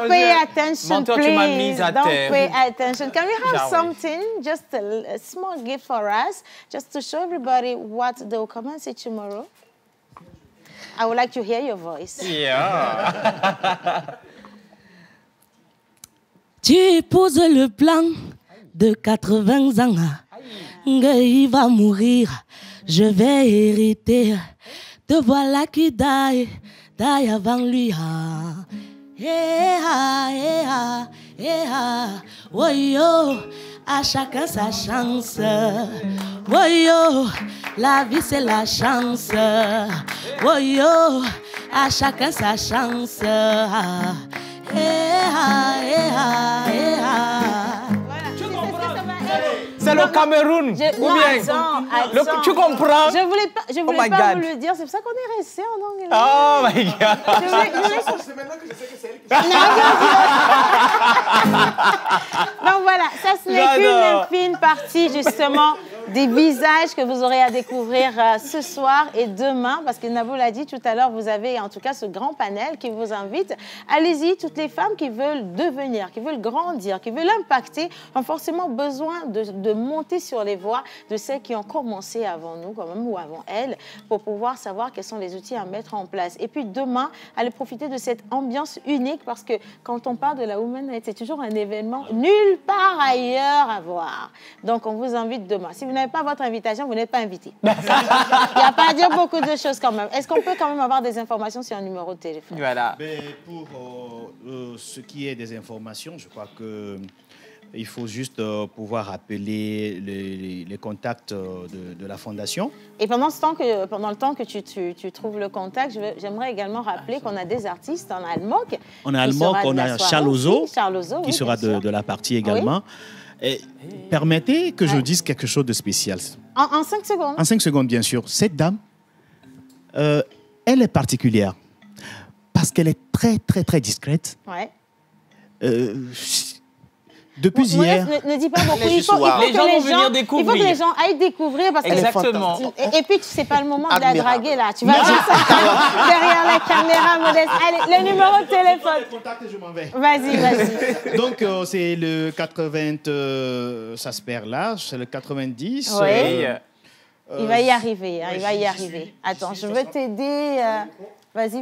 pay attention, please. Don't pay attention. Can we have something, just a small gift for us, just to show everybody what they will come and see tomorrow? I would like to hear your voice. Yeah. Tu épouses le plan de 80 ans. Il va mourir. Je vais hériter, te voilà qui die avant lui. Oh yo, à chacun sa chance. Oh yo, la vie c'est la chance. Oh yo, à chacun sa chance. C'est le Cameroun. Ou bien, tu comprends? Je voulais pas vous le dire, c'est pour ça qu'on est resté en anglais. Oh my God. C'est maintenant que je sais que c'est elle qui Donc voilà, ça ce n'est qu'une infime partie justement des visages que vous aurez à découvrir ce soir et demain, parce que Nabou l'a dit tout à l'heure, vous avez en tout cas ce grand panel qui vous invite. Allez-y, toutes les femmes qui veulent devenir, qui veulent grandir, qui veulent impacter, ont forcément besoin de monter sur les voies de celles qui ont commencé avant nous, quand même, ou avant elles, pour pouvoir savoir quels sont les outils à mettre en place. Et puis demain, allez profiter de cette ambiance unique, parce que quand on parle de la Women Night, c'est toujours un événement nulle part ailleurs à voir. Donc on vous invite demain. Si vous n'avez pas votre invitation, vous n'êtes pas invité. Il n'y a pas à dire beaucoup de choses quand même. Est-ce qu'on peut quand même avoir des informations sur un numéro de téléphone? Voilà. Mais pour ce qui est des informations, je crois que il faut juste pouvoir appeler les contacts de la Fondation. Et pendant le temps que tu trouves le contact, j'aimerais également rappeler qu'on a des artistes en Almoc. On a Almoc, on a Charles Ozo, qui sera de la partie également. Oui. Et permettez que je dise quelque chose de spécial. En 5 secondes. En 5 secondes, bien sûr. Cette dame, elle est particulière parce qu'elle est très, très, très discrète. Ouais. Depuis hier... Ne dis pas beaucoup. Il faut les gens vont venir découvrir. Il faut que les gens aillent découvrir. Parce exactement. Et puis, ce n'est pas le moment de la draguer, là. Tu vas dire ça derrière la caméra, Modeste. Allez, le numéro de téléphone. Je m'en vais. Vas-y. Donc, c'est le 80... ça se perd là. C'est le 90. Oui. Il va y arriver. Il va y arriver. Attends, je veux t'aider. Vas-y.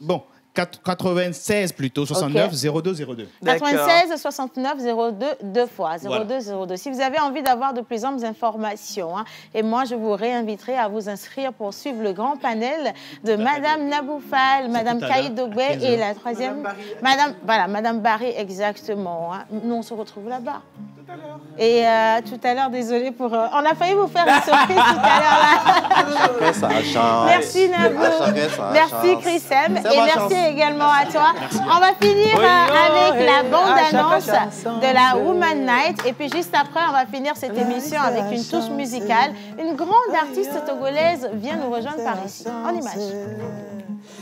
Bon. 96 plutôt, 69 02 02. 96 69 02 2 fois, 02 02. Si vous avez envie d'avoir de plus amples informations, et moi je vous réinviterai à vous inscrire pour suivre le grand panel de Madame Naboufal, Madame Kaïdogbe et la troisième, Madame Barry, exactement. Nous on se retrouve là-bas. Et tout à l'heure, désolé pour... on a failli vous faire une surprise tout à l'heure là. Merci Nabou. Merci Chris M. Et merci également à toi. On va finir avec la bande-annonce de la Woman Night. Et puis juste après, on va finir cette émission avec une touche musicale. Une grande artiste togolaise vient nous rejoindre par ici. En image.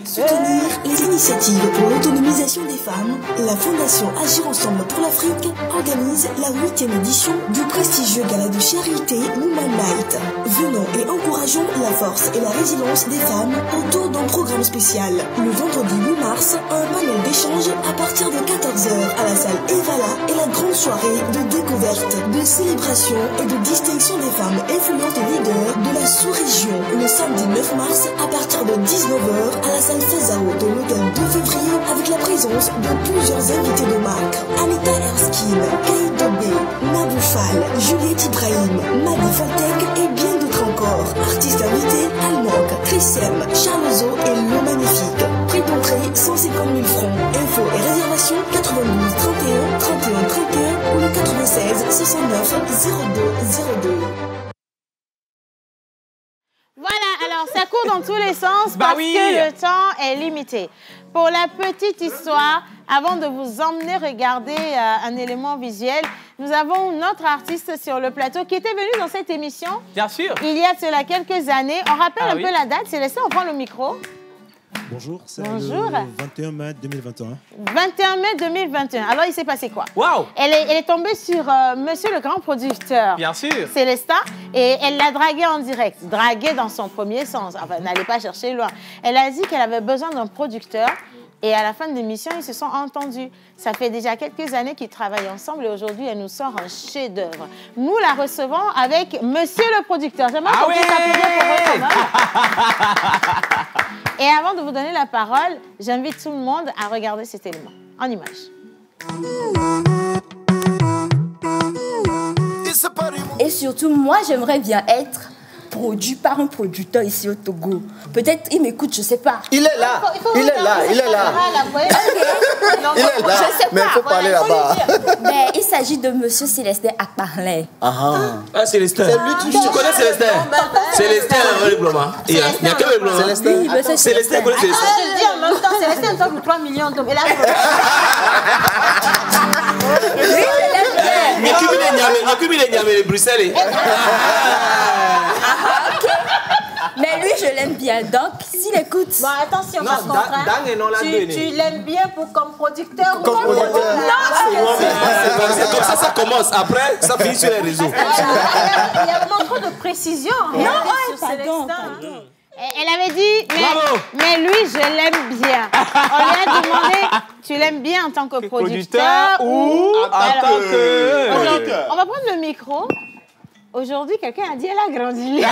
Soutenir les initiatives pour l'autonomisation des femmes, la Fondation Agir Ensemble pour l'Afrique organise la 8e édition du prestigieux gala de charité Woman Night. Venons et encourageons la force et la résilience des femmes autour d'un programme spécial. Le vendredi 8 mars, un panel d'échange à partir de 14h à la salle Evala et la grande soirée de découverte, de célébration et de distinction des femmes influentes et leaders de la sous-région. Le samedi 9 mars, à partir de 19h à la salle Fazao de l'hôtel 2 février avec la présence de plusieurs invités de marque. Anita Erskine, Kaïdogbe, Naboufal, Juliette Ibrahim, Madi Faltek et bien d'autres encore. Artistes invités, Almanque, Chrisem, Charlezo et Le Magnifique. Prix d'entrée 150 000 francs. Infos et réservations 92 31 31 31 ou le 96 69 02 02. Voilà, alors ça court dans tous les sens parce que le temps est limité. Pour la petite histoire, avant de vous emmener regarder un élément visuel, nous avons notre artiste sur le plateau qui était venu dans cette émission. Bien sûr. Il y a cela quelques années. On rappelle un peu la date. Célestin, on prend le micro. Bonjour, c'est le 21 mai 2021. 21 mai 2021. Alors, il s'est passé quoi? Waouh! Elle est tombée sur monsieur le grand producteur. Bien sûr. Célestin. Et elle l'a dragué en direct. Dragué dans son premier sens. Enfin, n'allez pas chercher loin. Elle a dit qu'elle avait besoin d'un producteur. Et à la fin de l'émission, ils se sont entendus. Ça fait déjà quelques années qu'ils travaillent ensemble et aujourd'hui, elle nous sort un chef-d'œuvre. Nous la recevons avec monsieur le producteur. J'aimerais qu'on puisse applaudir pour eux quand même. Et avant de vous donner la parole, j'invite tout le monde à regarder cet élément en image. Et surtout, moi, j'aimerais bien être produit par un producteur ici au Togo. Peut-être il m'écoute, je sais pas. Il est là. Il est là. Il est là. Il est là. Je sais mais il faut parler là-bas. Mais il s'agit de monsieur Célestin Akparley. Ah, Célestin. Tu connais Célestin? Célestin, le diplôme. Il y a quel diplôme? Célestin. Célestin, connaît Célestin. Je te dis en même temps, Célestin est pour 3 millions d'hommes. Et là, mais qui il est Bruxelles. Mais lui, je l'aime bien. Donc, s'il écoute... Bon, attention, parce qu'on tu l'aimes bien comme producteur ou comme producteur? Non, c'est comme ça commence. Après, ça finit sur les réseaux. Il y a vraiment trop de précision. Non, pardon. Elle avait dit, mais lui, je l'aime bien. On lui a demandé, tu l'aimes bien en tant que producteur ou en tant que... On va prendre le micro. Aujourd'hui, quelqu'un a dit elle a grandi.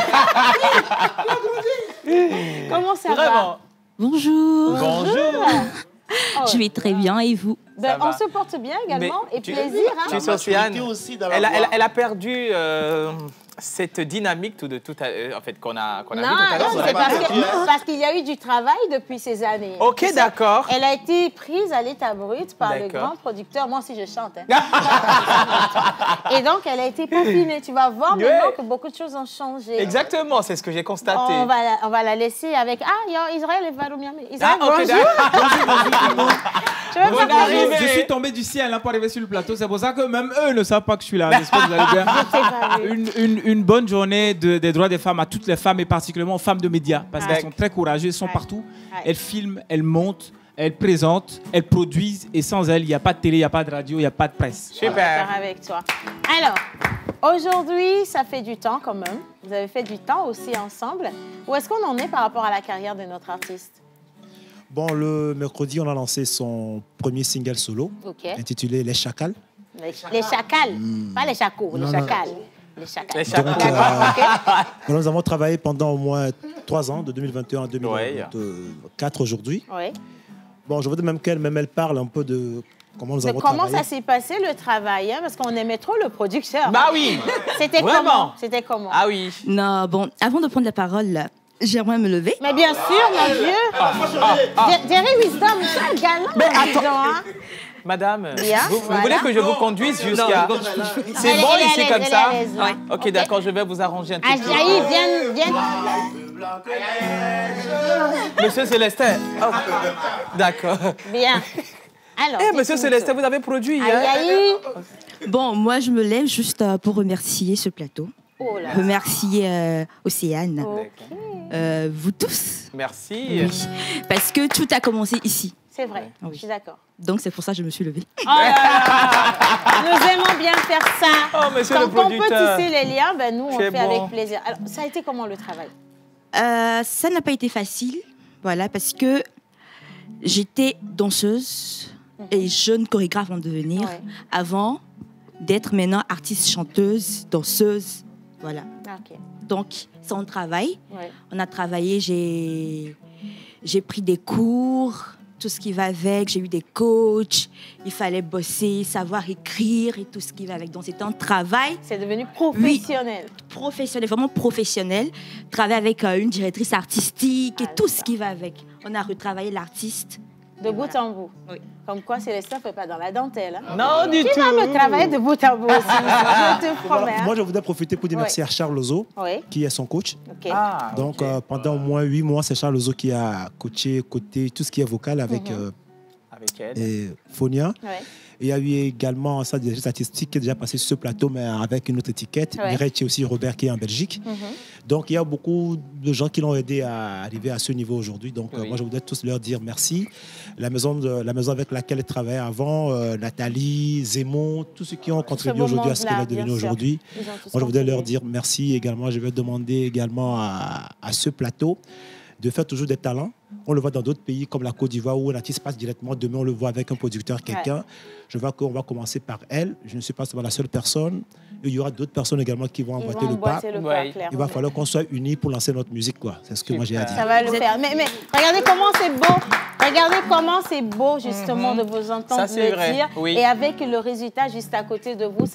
Comment ça va? Bonjour. Bonjour. Je vais très bien et vous? On se porte bien également et plaisir. Tu sais, Océane, elle a perdu cette dynamique en fait, qu'on a vu tout à l'heure. Non, c'est parce qu'il y a eu du travail depuis ces années. Ok, d'accord. Elle a été prise à l'état brut par le grand producteur. Moi aussi, je chante. Et donc, elle a été peaufinée. Tu vas voir maintenant que beaucoup de choses ont changé. Exactement, c'est ce que j'ai constaté. On va la laisser avec... Ah, Israël et Varoumiame. Israël, bonjour. Je suis tombé du ciel pour arriver sur le plateau. C'est pour ça que même eux ne savent pas que je suis là. J'espère que vous allez bien. Une bonne journée des droits des femmes à toutes les femmes et particulièrement aux femmes de médias parce qu'elles sont très courageuses, elles sont partout. Elles filment, elles montent, elles présentent, elles produisent et sans elles, il n'y a pas de télé, il n'y a pas de radio, il n'y a pas de presse. Super. Avec toi. Alors, aujourd'hui, ça fait du temps quand même. Vous avez fait du temps aussi ensemble. Où est-ce qu'on en est par rapport à la carrière de notre artiste? Bon, le mercredi, on a lancé son premier single solo intitulé Les Chacals. Les Chacals, pas les Chacos, les Chacals. Donc, nous avons travaillé pendant au moins 3 ans, de 2021 à 2024 aujourd'hui. Bon, je voudrais même qu'elle elle parle un peu de comment nous avons comment travaillé. ça s'est passé le travail, hein, parce qu'on aimait trop le producteur. Bah oui. C'était comment? C'était comment? Ah oui. Non, bon, avant de prendre la parole, là, j'aimerais me lever. Mais bien sûr, mon Dieu. Jerry Wisdom, quel galant. Mais attends. Hein? Madame, Bien, vous voulez que je vous conduise jusqu'à... C'est Elle bon est ici à l'aise, comme elle est ça? à l'aise, ouais. Ok, d'accord, je vais vous arranger un petit peu. Ajaï, viens. Monsieur Célestin. Oh. D'accord. Bien. Alors, Monsieur Célestin, vous avez produit. Bon, moi, je me lève juste pour remercier ce plateau. Oh là. Remercier Océane. Vous tous. Merci. Oui, parce que tout a commencé ici. C'est vrai, je suis d'accord. Donc, c'est pour ça que je me suis levée. Oh là là. Nous aimons bien faire ça. Oh, monsieur Quand le producteur. on peut tisser les liens, ben, nous, on C'est fait bon. avec plaisir. Alors, ça a été comment le travail? Ça n'a pas été facile, voilà, parce que j'étais danseuse et jeune chorégraphe en devenir avant d'être maintenant artiste, chanteuse, danseuse, voilà. Okay. Donc, c'est un travail. Ouais. On a travaillé, j'ai pris des cours, tout ce qui va avec, j'ai eu des coachs, il fallait bosser, savoir écrire et tout ce qui va avec. Donc, c'était un travail. C'est devenu professionnel. Oui, professionnel, vraiment professionnel. Travailler avec une directrice artistique et tout ce qui va avec. On a retravaillé l'artiste. De bout en bout. Oui. Comme quoi, Célestin ne fait pas dans la dentelle. Hein? Non, du tout. Tu vas me travailler de bout en bout aussi. Je te promets. Voilà, moi, je voudrais profiter pour dire merci à Charles Lozo, qui est son coach. Okay. Donc, pendant au moins 8 mois, c'est Charles Lozo qui a coaché tout ce qui est vocal avec, avec elle. et Fonia. Ouais. Et il y a eu également sa directrice artistique qui est déjà passée sur ce plateau, mais avec une autre étiquette. Mireille, et aussi Robert qui est en Belgique. Donc, il y a beaucoup de gens qui l'ont aidé à arriver à ce niveau aujourd'hui. Donc, moi, je voudrais tous leur dire merci. La maison avec laquelle elle travaillait avant, Nathalie, Zemon, tous ceux qui ont contribué aujourd'hui à ce qu'elle est devenue aujourd'hui. Moi, je voudrais leur dire merci également. Je vais demander également à ce plateau de faire toujours des talents. On le voit dans d'autres pays comme la Côte d'Ivoire où un artiste passe directement. Demain, on le voit avec un producteur, quelqu'un. Je vois qu'on va commencer par elle. Je ne suis pas seulement la seule personne. Il y aura d'autres personnes également qui vont emboîter le pas. Il va falloir qu'on soit unis pour lancer notre musique, quoi. C'est ce que moi j'ai à dire. Ça va le faire. Mais regardez comment c'est beau. Regardez comment c'est beau, justement, de vous entendre le dire. Oui. Et avec le résultat juste à côté de vous,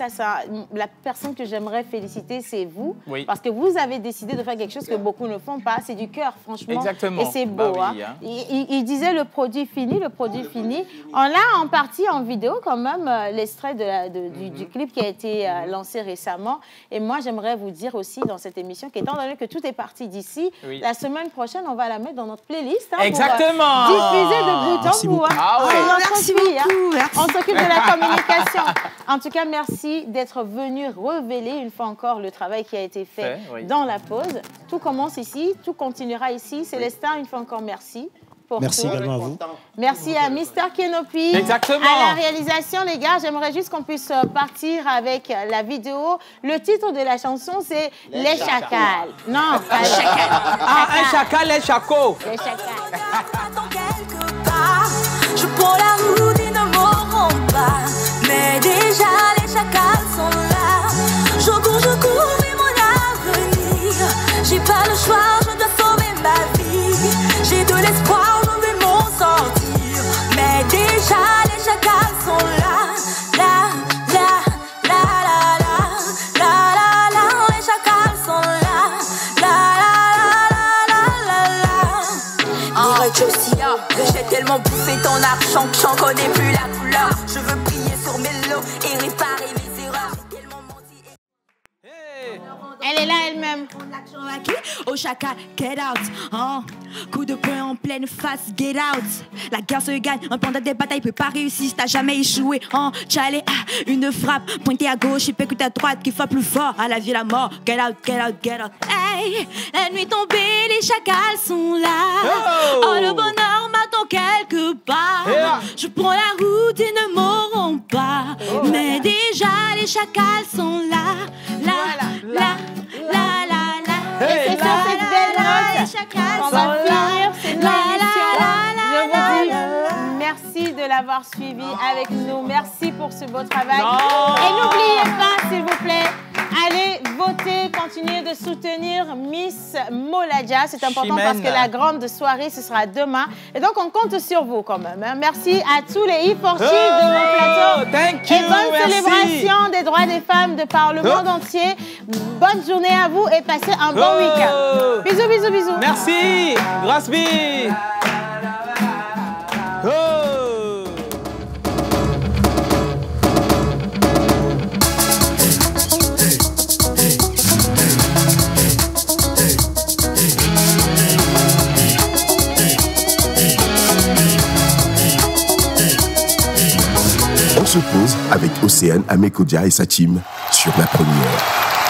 la personne que j'aimerais féliciter, c'est vous. Oui. Parce que vous avez décidé de faire quelque chose que beaucoup ne font pas. C'est du cœur, franchement. Exactement. Et c'est beau. Bah oui, hein. Il disait le produit fini, le produit fini. On a en partie en vidéo quand même l'extrait du clip qui a été lancé récemment. Et moi, j'aimerais vous dire aussi dans cette émission qu'étant donné que tout est parti d'ici, la semaine prochaine, on va la mettre dans notre playlist. Hein, exactement. Pour, diffuser de bout en bout. Hein. Ah ouais. Merci beaucoup. Hein. On s'occupe de la communication. En tout cas, merci d'être venu révéler une fois encore le travail qui a été fait dans la pause. Tout commence ici, tout continuera ici. Célestin, une fois encore, merci. Merci également à vous. Merci à Mister Kenopi. Exactement. À la réalisation, les gars, j'aimerais juste qu'on puisse partir avec la vidéo. Le titre de la chanson, c'est Les Chacals. Non, pas les Chacals. Un chacal, les chacos. Les Chacals. Je prends la route, ils ne m'auront pas. Mais déjà, les chacals sont là. Je cours, oui, mon avenir. J'ai pas le choix, je dois sauver ma vie. J'ai de l'espoir. Mais déjà les chacals sont là, les chacals sont là, Josia, j'ai tellement bouffé ton argent que j'en connais plus la couleur. Je veux plier sur mes lots et réparer mes erreurs. Elle est là elle-même. Au chacal, get out. Oh. Coup de poing en pleine face, get out. La guerre se gagne, un pendant des batailles peut pas réussir si t'as jamais échoué. Oh, Tchalé, une frappe pointée à gauche et percute à droite qui fait plus fort à la vie et la mort. Get out, get out, get out. Hey, la nuit tombée, les chacals sont là. Oh, le bonheur m'attend quelque part. Je prends la route et ne m'auront pas. Mais déjà les chacals sont là, Et c'est sur cette belle note qu'on va finir cette émission. Je vous dis merci de l'avoir suivi avec nous. Merci pour ce beau travail. Et n'oubliez pas, s'il vous plaît, allez voter, continuez de soutenir Miss Moladia. C'est important Chimène. parce que la grande soirée, ce sera demain. Et donc, on compte sur vous quand même. Hein. Merci à tous les e-sportifs de mon plateau. Thank you, et bonne merci. célébration des droits des femmes de par le monde entier. Bonne journée à vous et passez un bon week-end. Bisous, bisous, bisous. Merci. Grosse bille. On se pose avec Océane Amekodia et sa team sur La Première.